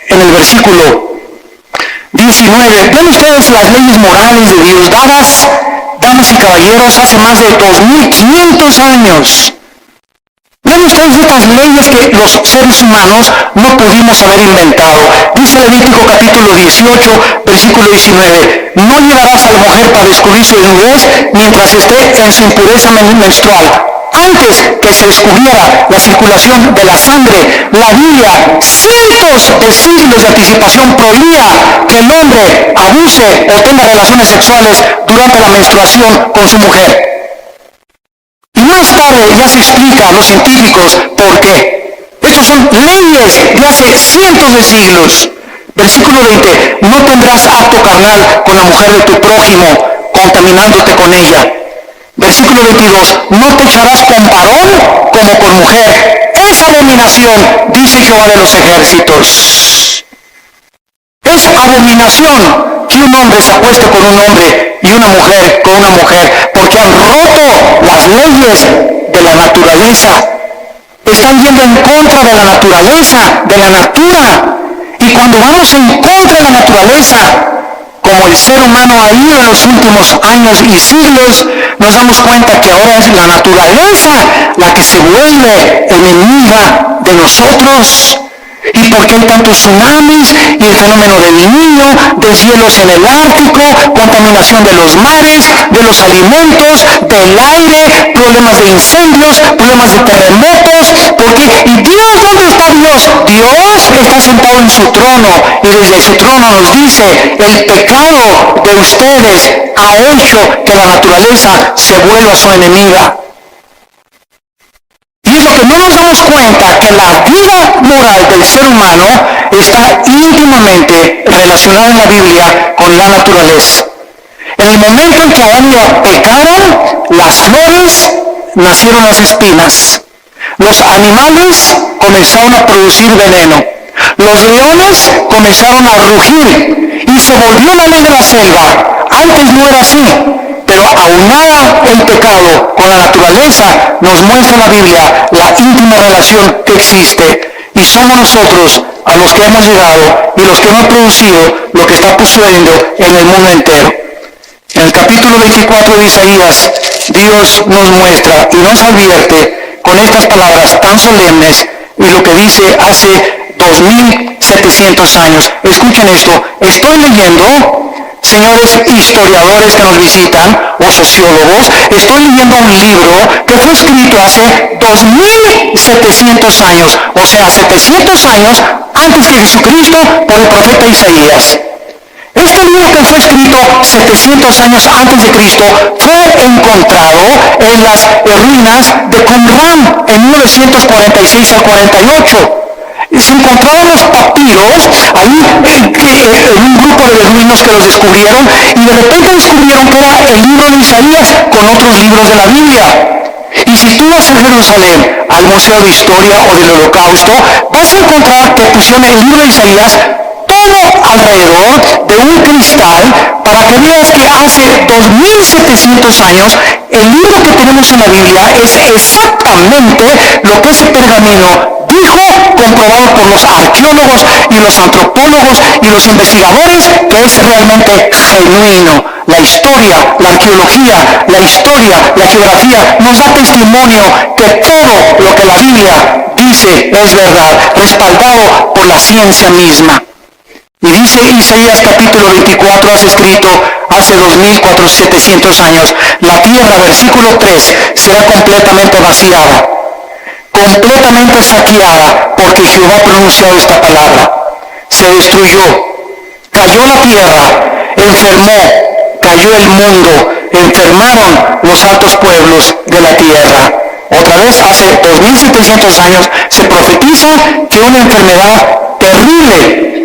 en el versículo 19, vean ustedes las leyes morales de Dios dadas, damas y caballeros, hace más de 2500 años. Vean ustedes estas leyes que los seres humanos no pudimos haber inventado. Dice Levítico capítulo 18, versículo 19, no llevarás a la mujer para descubrir su desnudez mientras esté en su impureza menstrual. Antes que se descubriera la circulación de la sangre, la Biblia, cientos de siglos de anticipación, prohibía que el hombre abuse o tenga relaciones sexuales durante la menstruación con su mujer. Y más tarde ya se explica a los científicos por qué. Estas son leyes de hace cientos de siglos. Versículo 20, no tendrás acto carnal con la mujer de tu prójimo, contaminándote con ella. Versículo 22, no te echarás con varón como con mujer. Es abominación, dice Jehová de los ejércitos. Es abominación que un hombre se acueste con un hombre y una mujer con una mujer, porque han roto las leyes de la naturaleza. Están yendo en contra de la naturaleza, de la natura. Y cuando vamos en contra de la naturaleza, como el ser humano ha ido en los últimos años y siglos, nos damos cuenta que ahora es la naturaleza la que se vuelve enemiga de nosotros. ¿Y por qué hay tantos tsunamis y el fenómeno del niño, deshielos en el Ártico, contaminación de los mares, de los alimentos, del aire, problemas de incendios, problemas de terremotos? ¿Por qué? ¿Y Dios dónde está Dios? Dios está sentado en su trono y desde ese trono nos dice, el pecado de ustedes ha hecho que la naturaleza se vuelva su enemiga. Y es lo que no nos damos cuenta, que la vida moral del ser humano está íntimamente relacionada en la Biblia con la naturaleza. En el momento en que Adán y Eva pecaron, las flores nacieron las espinas. Los animales comenzaron a producir veneno. Los leones comenzaron a rugir y se volvió la ley de la selva. Antes no era así. Pero aunada el pecado con la naturaleza, nos muestra la Biblia la íntima relación que existe. Y somos nosotros a los que hemos llegado y los que hemos producido lo que está sucediendo en el mundo entero. En el capítulo 24 de Isaías, Dios nos muestra y nos advierte con estas palabras tan solemnes y lo que dice hace 2700 años. Escuchen esto, estoy leyendo, señores historiadores que nos visitan o sociólogos, estoy leyendo un libro que fue escrito hace 2700 años, o sea, 700 años antes que Jesucristo, por el profeta Isaías. Este libro que fue escrito 700 años antes de Cristo fue encontrado en las ruinas de Qumran en 1946 al 48. Se encontraban los papiros ahí en un grupo de beduinos que los descubrieron y de repente descubrieron que era el libro de Isaías con otros libros de la Biblia. Y si tú vas a Jerusalén, al Museo de Historia o del Holocausto, vas a encontrar que pusieron el libro de Isaías todo alrededor de un cristal para que veas que hace 2700 años el libro que tenemos en la Biblia es exactamente lo que ese pergamino dijo científico, comprobado por los arqueólogos y los antropólogos y los investigadores, que es realmente genuino. La historia, la arqueología, la historia, la geografía nos da testimonio que todo lo que la Biblia dice es verdad, respaldado por la ciencia misma. Y dice Isaías capítulo 24, has escrito hace 2.700 años, la tierra, versículo 3, será completamente vaciada, completamente saqueada, porque Jehová ha pronunciado esta palabra. Se destruyó, cayó la tierra, enfermó, cayó el mundo, enfermaron los altos pueblos de la tierra. Otra vez, hace 2.700 años, se profetiza que una enfermedad terrible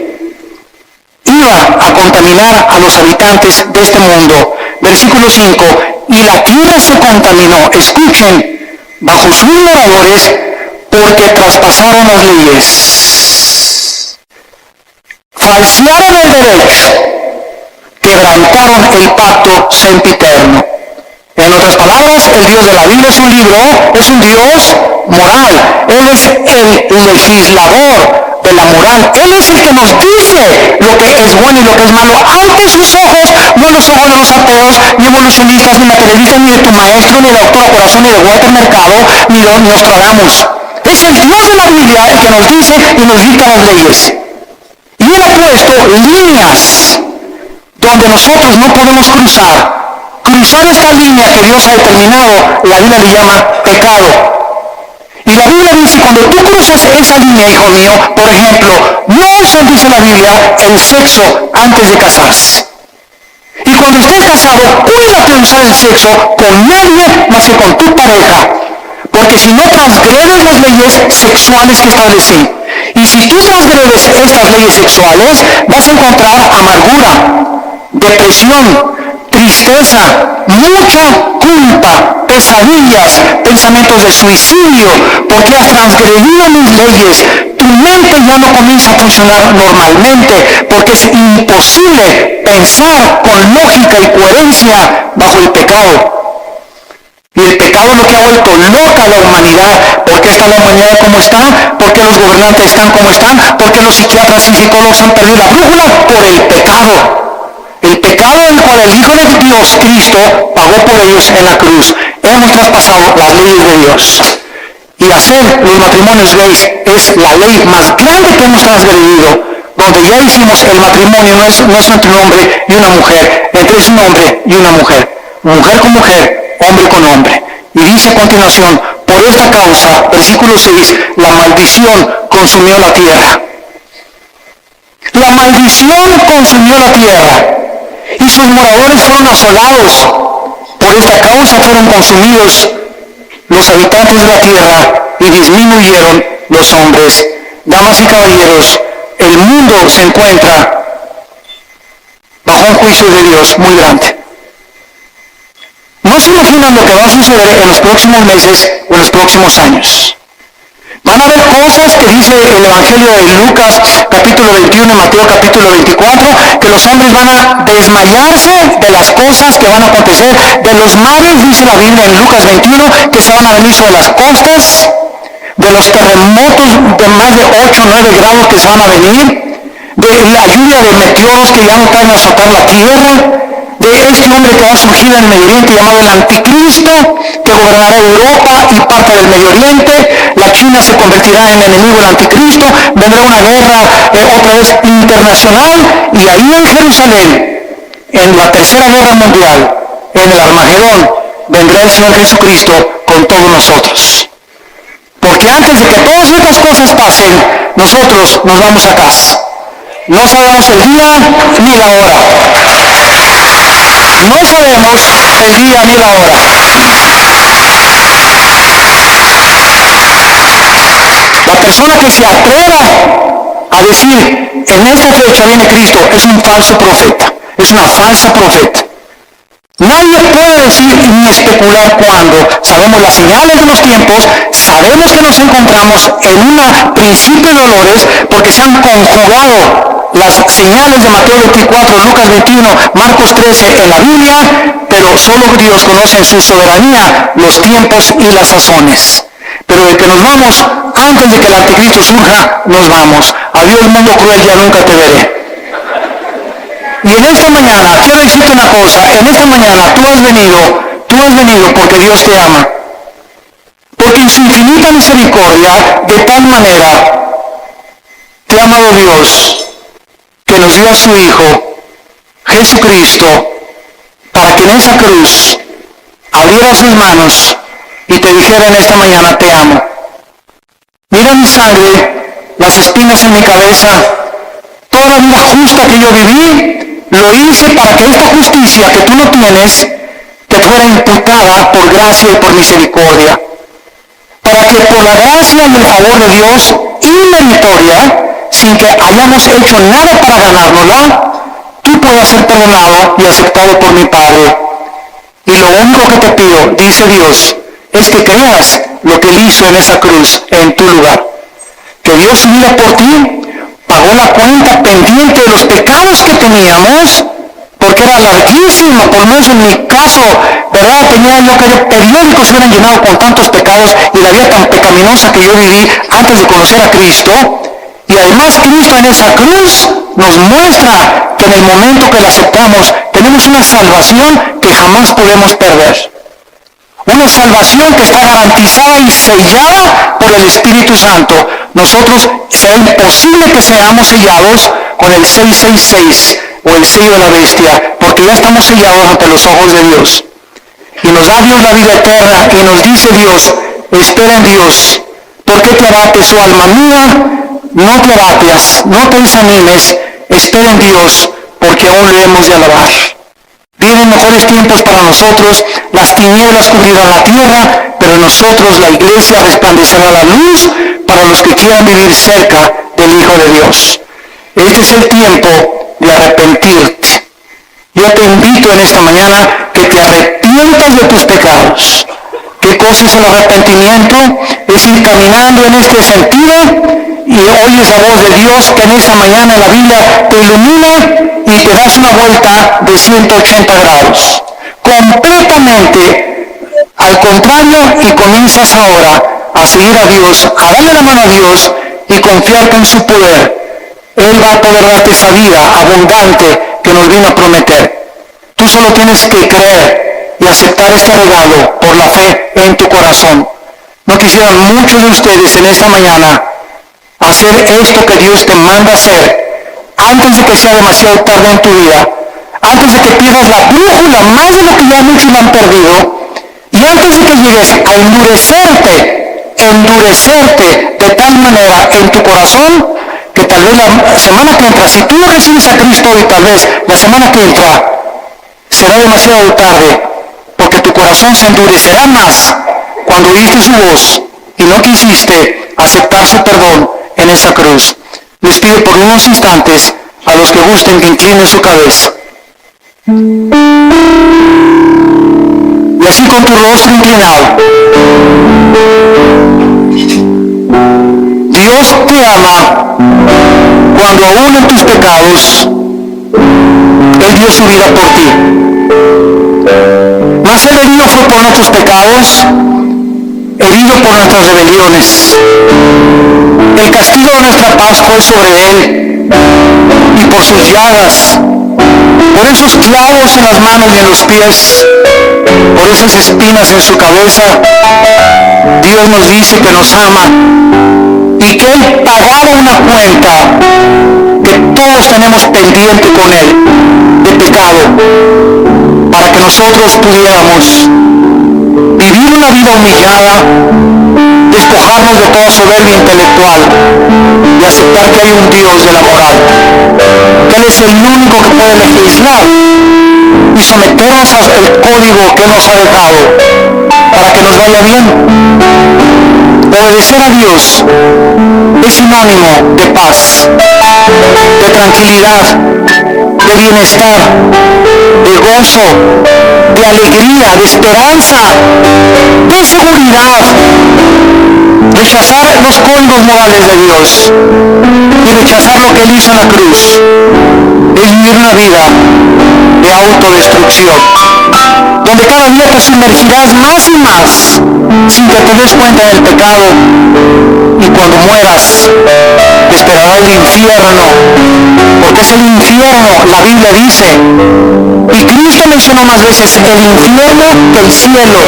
iba a contaminar a los habitantes de este mundo. Versículo 5, y la tierra se contaminó, escuchen, bajo sus moradores, porque traspasaron las leyes, falsearon el derecho, quebrantaron el pacto sempiterno. En otras palabras, el Dios de la Biblia es un Dios moral. Él es el legislador de la moral. Él es el que nos dice lo que es bueno y lo que es malo ante sus ojos, no los ojos de los ateos, ni evolucionistas, ni materialistas, ni de tu maestro, ni de Doctor Corazón, ni de Walter Mercado, ni de Nostradamus. Es el Dios de la Biblia el que nos dice y nos dicta las leyes. Y Él ha puesto líneas donde nosotros no podemos cruzar. Cruzar esta línea que Dios ha determinado, la Biblia le llama pecado. Y la Biblia dice, cuando tú cruzas esa línea, hijo mío, por ejemplo, no usen, dice la Biblia, el sexo antes de casarse. Y cuando estés casado, cuídate de usar el sexo con nadie más que con tu pareja. Porque si no transgredes las leyes sexuales que establecí, y si tú transgredes estas leyes sexuales, vas a encontrar amargura, depresión, tristeza, mucha culpa, pesadillas, pensamientos de suicidio, porque has transgredido mis leyes. Tu mente ya no comienza a funcionar normalmente, porque es imposible pensar con lógica y coherencia bajo el pecado. Y el pecado es lo que ha vuelto loca a la humanidad. ¿Por qué está la humanidad como está? ¿Por qué los gobernantes están como están? ¿Por qué los psiquiatras y psicólogos han perdido la brújula? Por el pecado. El pecado en el cual el Hijo de Dios, Cristo, pagó por ellos en la cruz. Hemos traspasado las leyes de Dios. Y hacer los matrimonios gays es la ley más grande que hemos transgredido, donde ya hicimos el matrimonio no es entre un hombre y una mujer, es un hombre y una mujer, mujer con mujer, hombre con hombre. Y dice a continuación, por esta causa, versículo 6, la maldición consumió la tierra. La maldición consumió la tierra. Y sus moradores fueron asolados. Por esta causa fueron consumidos los habitantes de la tierra y disminuyeron los hombres. Damas y caballeros, el mundo se encuentra bajo un juicio de Dios muy grande. No se imaginan lo que va a suceder en los próximos meses o en los próximos años. Van a haber cosas que dice el Evangelio de Lucas capítulo 21 y Mateo capítulo 24, que los hombres van a desmayarse de las cosas que van a acontecer, de los mares, dice la Biblia en Lucas 21, que se van a venir sobre las costas, de los terremotos de más de 8 o 9 grados que se van a venir, de la lluvia de meteoros que ya no van a azotar la tierra, de este hombre que va a surgir en el Medio Oriente llamado el Anticristo, que gobernará Europa y parte del Medio Oriente. La China se convertirá en enemigo del Anticristo, vendrá una guerra otra vez internacional, y ahí en Jerusalén, en la tercera guerra mundial, en el Armagedón, vendrá el Señor Jesucristo con todos nosotros. Porque antes de que todas estas cosas pasen, nosotros nos vamos a casa. No sabemos el día ni la hora. No sabemos el día ni la hora. La persona que se atreva a decir, en esta fecha viene Cristo, es un falso profeta, es una falsa profeta. Nadie puede decir ni especular cuándo. Sabemos las señales de los tiempos, sabemos que nos encontramos en un principio de dolores, porque se han conjugado las señales de Mateo 24, Lucas 21, Marcos 13 en la Biblia, pero solo Dios conoce en su soberanía los tiempos y las sazones. pero de que nos vamos, antes de que el anticristo surja, nos vamos. Adiós mundo cruel, ya nunca te veré. Y en esta mañana, quiero decirte una cosa, en esta mañana tú has venido porque Dios te ama. Porque en su infinita misericordia, de tal manera, te ha amado Dios, que nos dio a su Hijo, Jesucristo, para que en esa cruz abriera sus manos y te dijera en esta mañana, te amo. Mira mi sangre, las espinas en mi cabeza, toda la vida justa que yo viví, lo hice para que esta justicia que tú no tienes, te fuera imputada por gracia y por misericordia. Para que por la gracia y el favor de Dios, inmeritoria, sin que hayamos hecho nada para ganárnosla, tú puedas ser perdonado y aceptado por mi Padre. Y lo único que te pido, dice Dios, es que creas lo que Él hizo en esa cruz, en tu lugar. Que Dios su vida por ti, pagó la cuenta pendiente de los pecados que teníamos, porque era larguísima, por lo menos en mi caso, ¿verdad? Tenía yo que periódicos hubieran llenado con tantos pecados y la vida tan pecaminosa que yo viví antes de conocer a Cristo. Y además Cristo en esa cruz nos muestra que en el momento que la aceptamos tenemos una salvación que jamás podemos perder. Una salvación que está garantizada y sellada por el Espíritu Santo. Nosotros será imposible que seamos sellados con el 666 o el sello de la bestia, porque ya estamos sellados ante los ojos de Dios. Y nos da Dios la vida eterna y nos dice Dios, espera en Dios. ¿Por qué te abates, oh alma mía? No te abates, no te desanimes, espera en Dios, porque aún le hemos de alabar. Vienen mejores tiempos para nosotros, las tinieblas cubrirán la tierra, pero nosotros, la iglesia, resplandecerá la luz para los que quieran vivir cerca del Hijo de Dios. Este es el tiempo de arrepentirte. Yo te invito en esta mañana que te arrepientas de tus pecados. ¿Qué cosa es el arrepentimiento? Es ir caminando en este sentido y oyes la voz de Dios que en esa mañana en la Biblia te ilumina y te das una vuelta de 180 grados. Completamente al contrario, y comienzas ahora a seguir a Dios, a darle la mano a Dios y confiarte en su poder. Él va a poder darte esa vida abundante que nos vino a prometer. Tú solo tienes que creer y aceptar este regalo por la fe en tu corazón. ¿No quisieran muchos de ustedes en esta mañana hacer esto que Dios te manda hacer antes de que sea demasiado tarde en tu vida? Antes de que pierdas la brújula más de lo que ya muchos la han perdido, y antes de que llegues a endurecerte de tal manera en tu corazón que tal vez la semana que entra, si tú no recibes a Cristo hoy, tal vez la semana que entra será demasiado tarde, porque tu corazón se endurecerá más cuando oíste su voz y no quisiste aceptar su perdón en esa cruz. Les pido por unos instantes a los que gusten que inclinen su cabeza. Y así con tu rostro inclinado. Dios te ama cuando aún en tus pecados Él dio su vida por ti. Mas Él herido fue por nuestros pecados, herido por nuestras rebeliones. El castigo de nuestra paz fue sobre Él, y por sus llagas, por esos clavos en las manos y en los pies, por esas espinas en su cabeza, Dios nos dice que nos ama y que Él pagara una cuenta que todos tenemos pendiente con Él de pecado, para que nosotros pudiéramos vivir una vida humillada, despojarnos de toda soberbia intelectual y aceptar que hay un Dios de la moral, que Él es el único que puede legislar y someternos al código que Él nos ha dejado para que nos vaya bien. Obedecer a Dios es sinónimo de paz, de tranquilidad, de bienestar, de gozo, de alegría, de esperanza, de seguridad, rechazar los códigos morales de Dios y rechazar lo que Él hizo en la cruz es vivir una vida de autodestrucción, donde cada día te sumergirás más y más sin que te des cuenta del pecado, y cuando mueras te esperará el infierno, porque es el infierno, la Biblia dice, y Cristo mencionó más veces el infierno que el cielo,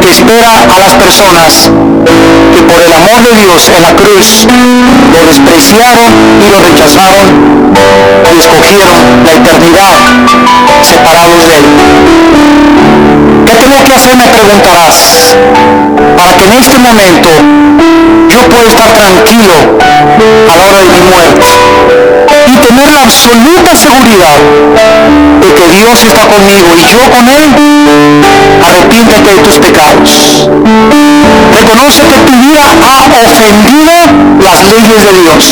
que espera a las personas que por el amor de Dios en la cruz lo despreciaron y lo rechazaron y escogieron la eternidad separados de Él. ¿Qué tengo que hacer? Me preguntarás, para que en este momento yo pueda estar tranquilo a la hora de mi muerte y tener la absoluta seguridad de que Dios está conmigo y yo con Él. Arrepiéntete de tus pecados. Reconoce que tu vida ha ofendido las leyes de Dios.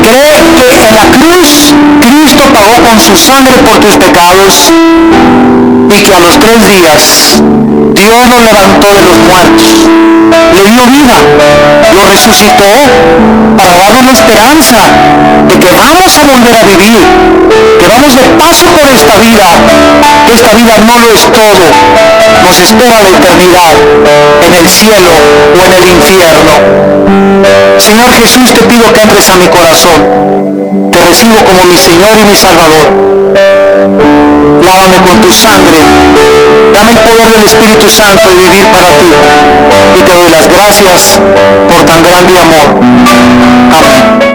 Cree que en la cruz Cristo pagó con su sangre por tus pecados y que a los 3 días Dios lo levantó de los muertos, le dio vida, lo resucitó para darnos la esperanza de que vamos a volver a vivir, que vamos de paso por esta vida no lo es todo, nos espera la eternidad en el cielo o en el infierno. Señor Jesús, te pido que entres a mi corazón, te recibo como mi Señor y mi Salvador. Lávame con tu sangre, dame el poder del Espíritu Santo de vivir para ti, y te doy las gracias por tan grande amor. Amén.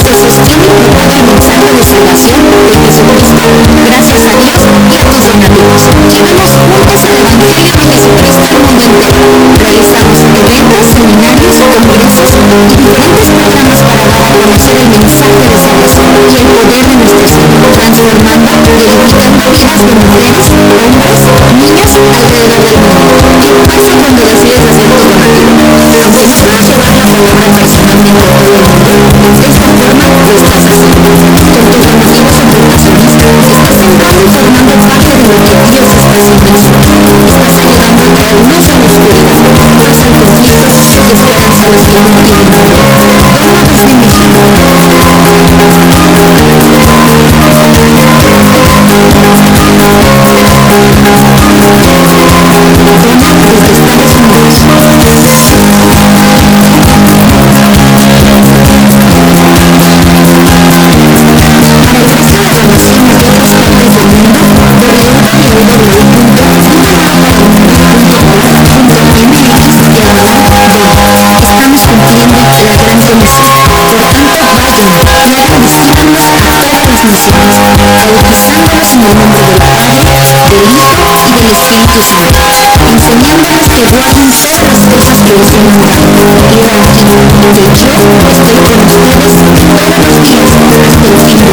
Se sostiene y propaga el mensaje de salvación de Jesucristo. Gracias a Dios y a tus donativos. Llevamos juntos el Evangelio de Jesucristo al mundo entero. Realizamos eventos, seminarios, congresos y diferentes programas para dar a conocer el mensaje de salvación y el poder de nuestro Señor, transformando y edificando vidas de mujeres, hombres, niños alrededor del mundo. ¿Qué pasa cuando decides hacer tu donativo? Comenzamos a llevar la palabra personalmente a todo el mundo. De esta forma lo estás haciendo. Con tus donativos internacionales estás sembrando y formando parte de lo que Dios está haciendo en su vida. Estás ayudando a que almas sean descubiertas, pasen conflictos y esperan salvación y victoria. Dona desde México. Estamos cumpliendo la gran comisión. Por tanto, vayan y hagan discípulos a todas las naciones, bautizándolos en el nombre del Padre, del Hijo y del Espíritu Santo, enseñándoles que guarden todas las cosas que os he mandado. Y he aquí, que yo estoy con ustedes todos los días hasta el fin del mundo.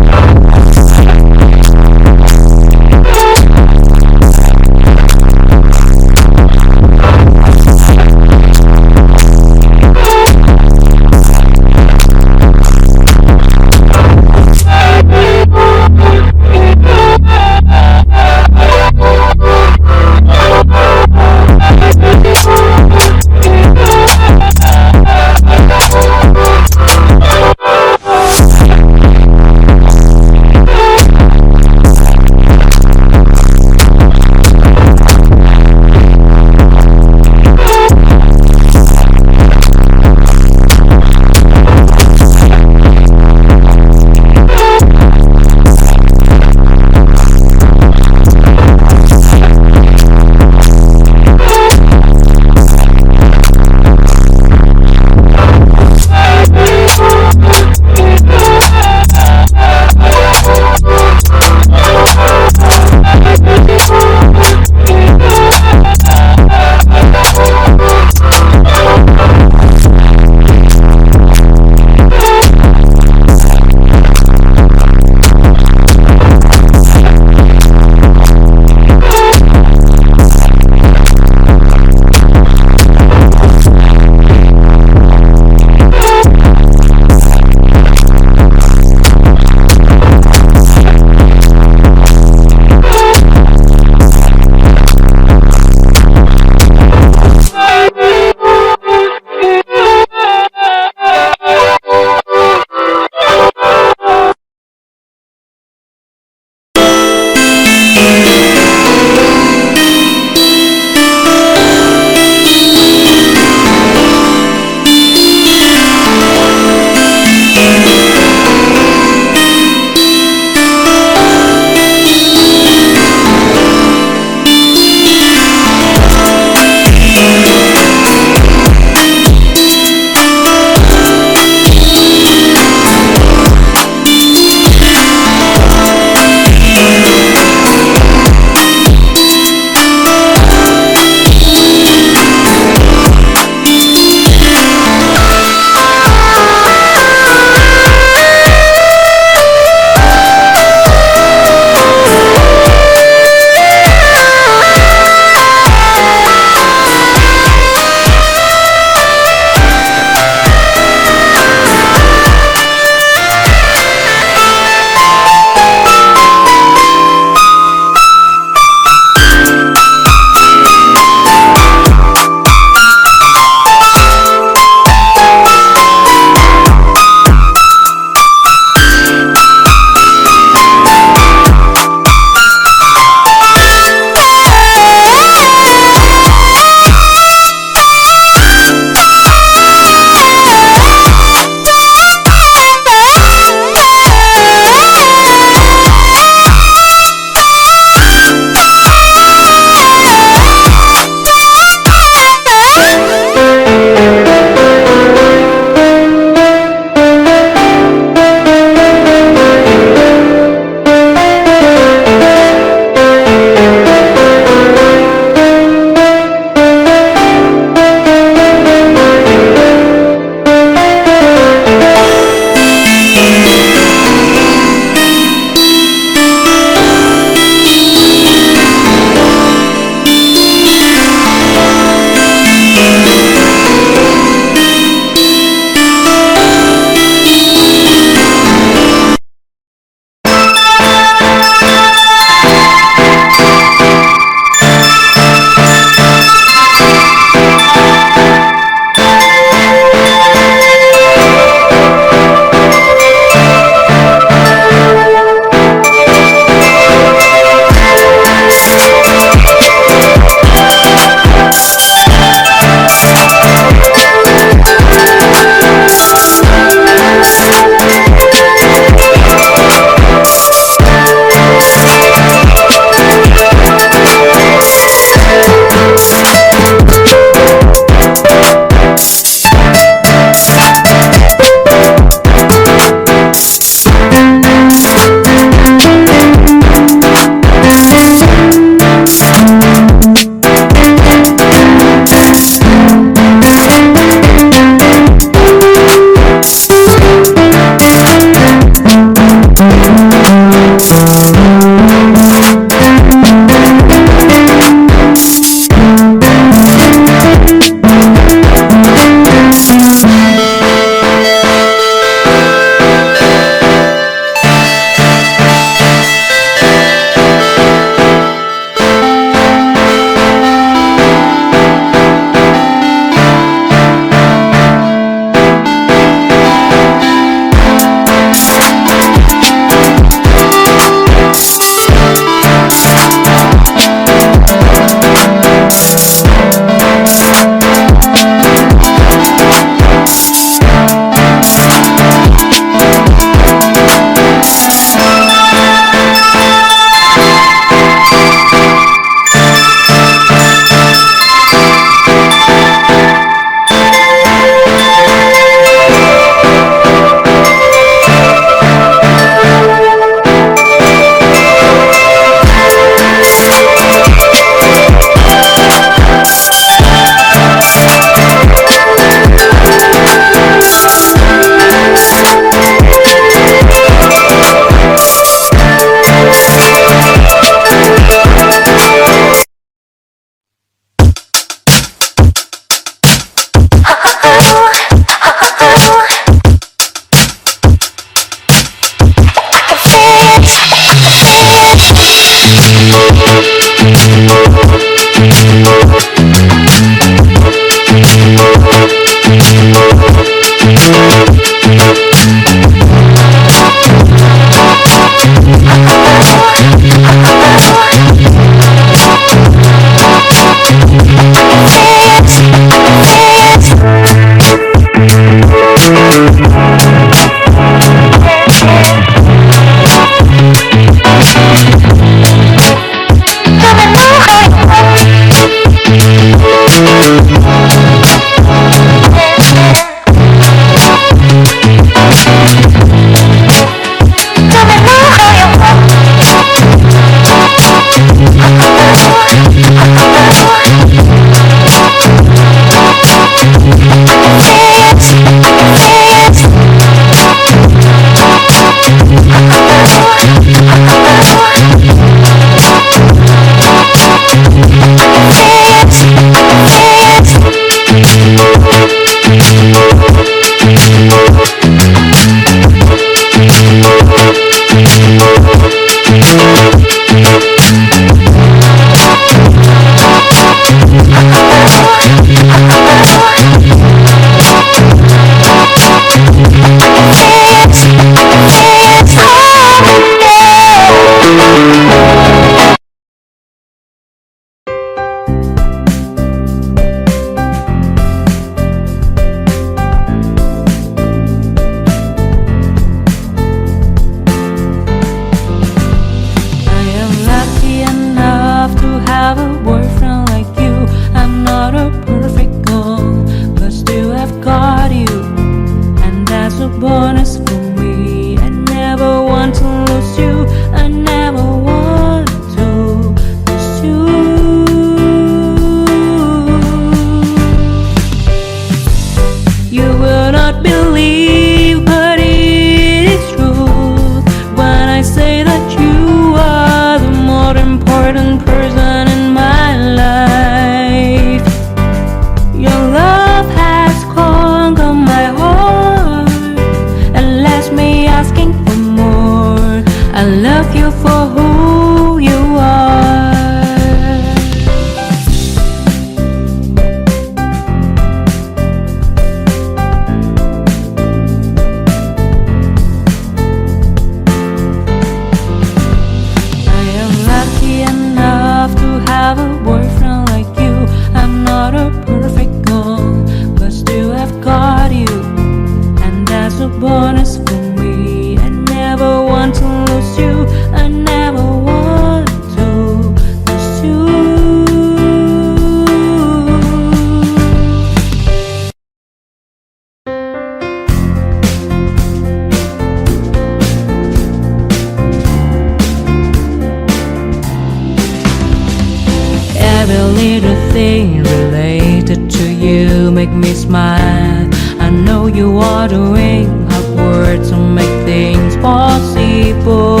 smile. I know you are doing hard work to make things possible.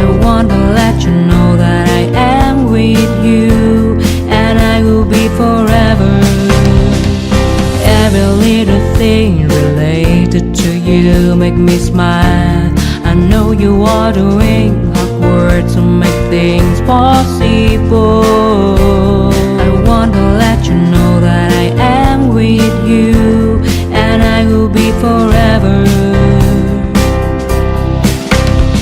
I want to let you know that I am with you, and I will be forever. Every little thing related to you make me smile. I know you are doing hard work to make things possible. I want to let you know that I am with you, and I will be forever.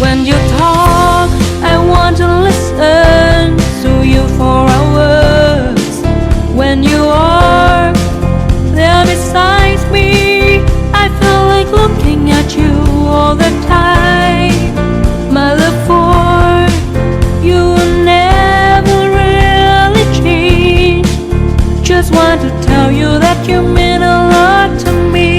When you talk, I want to listen to you for hours. When you are there beside me, I feel like looking at you all the time. My love for you will never really change. Just want to tell you that you mean a lot to me.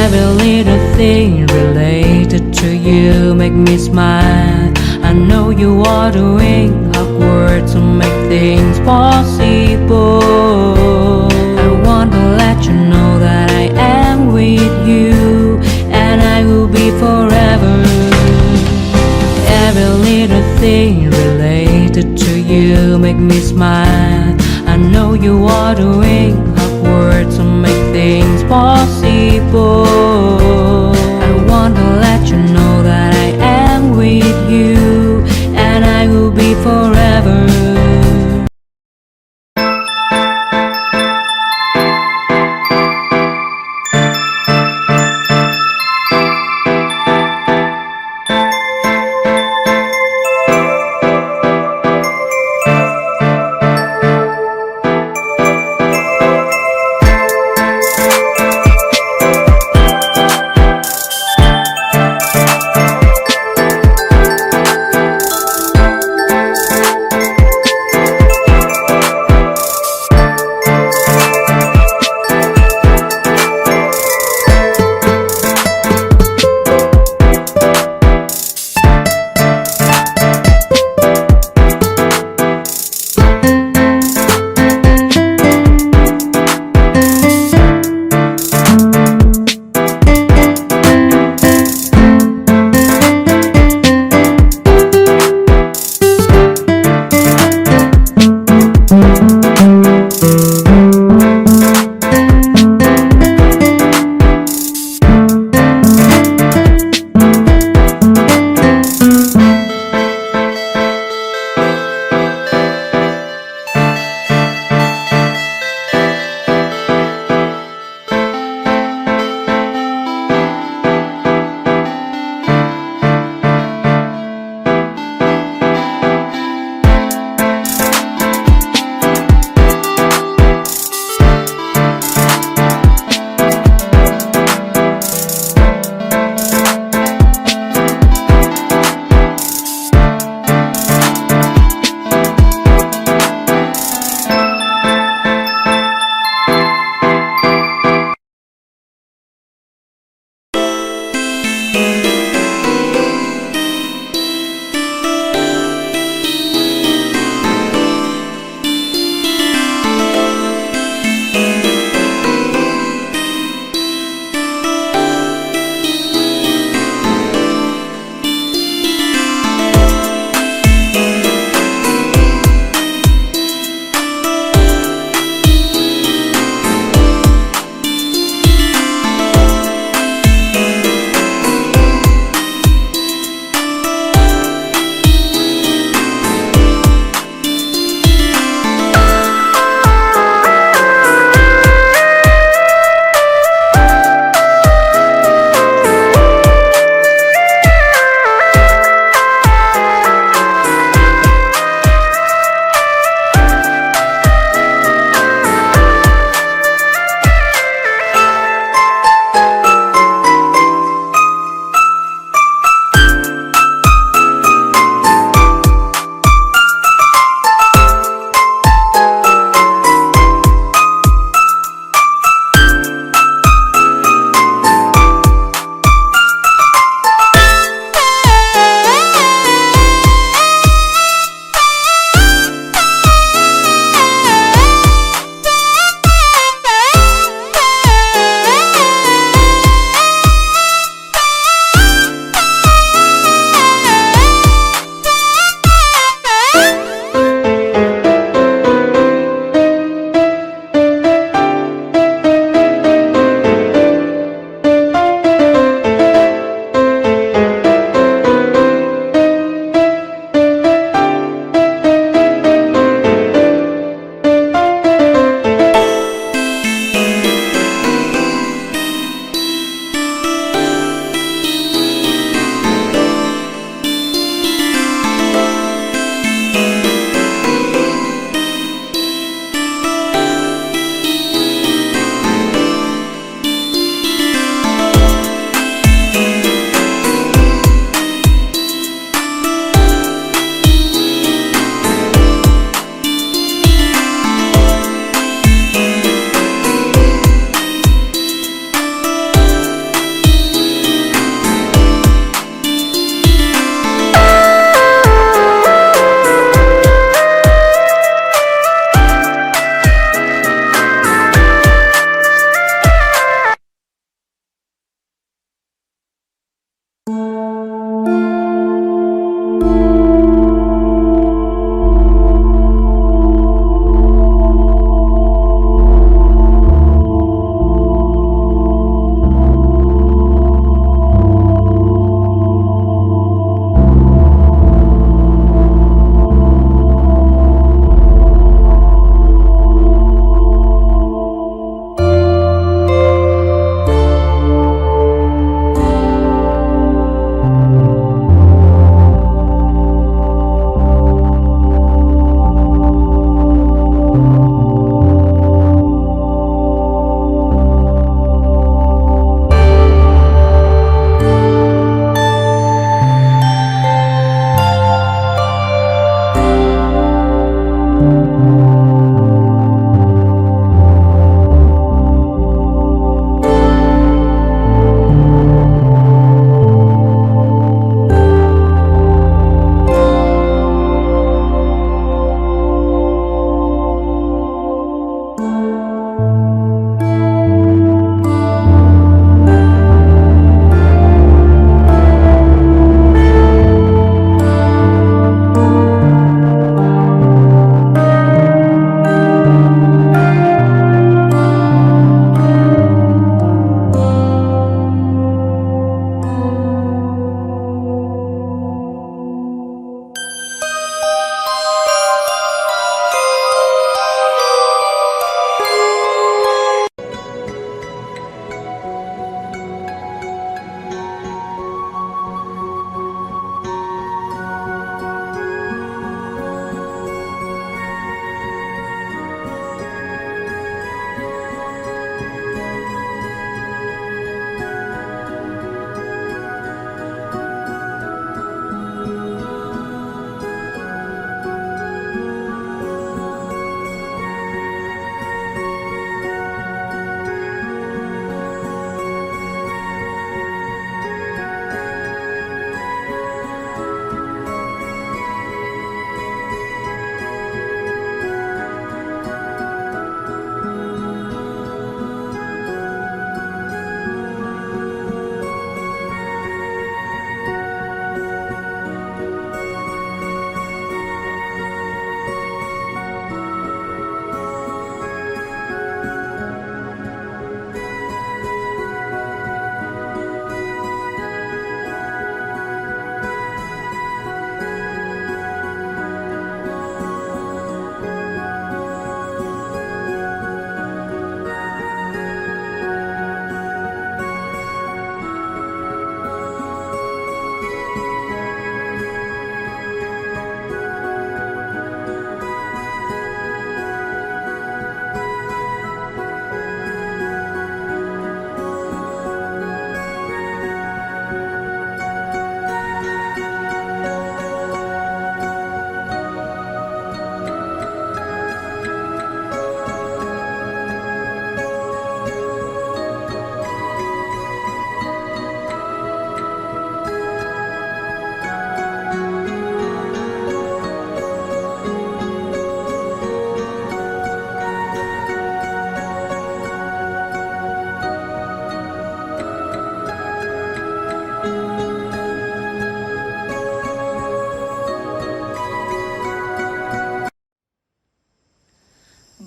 Every little thing related to you make me smile. I know you are doing hard work to make things possible. I want to let you know that I am with you, and I will be forever. Every little thing related to you make me smile. I know you are doing hard work to make things possible. I want to let you know that I am with you, and I will be forever.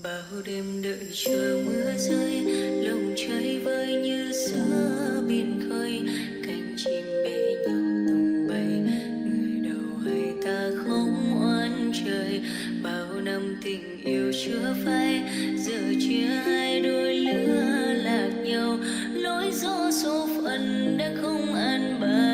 bao đêm đợi chờ mưa rơi, lòng chơi vơi như giữa biển khơi, cánh chim bé nhau tung bay, người đầu hay ta không oán trời. Bao năm tình yêu chưa phai, giờ chia hai đôi lứa lạc nhau, lối gió số phận đã không an bài.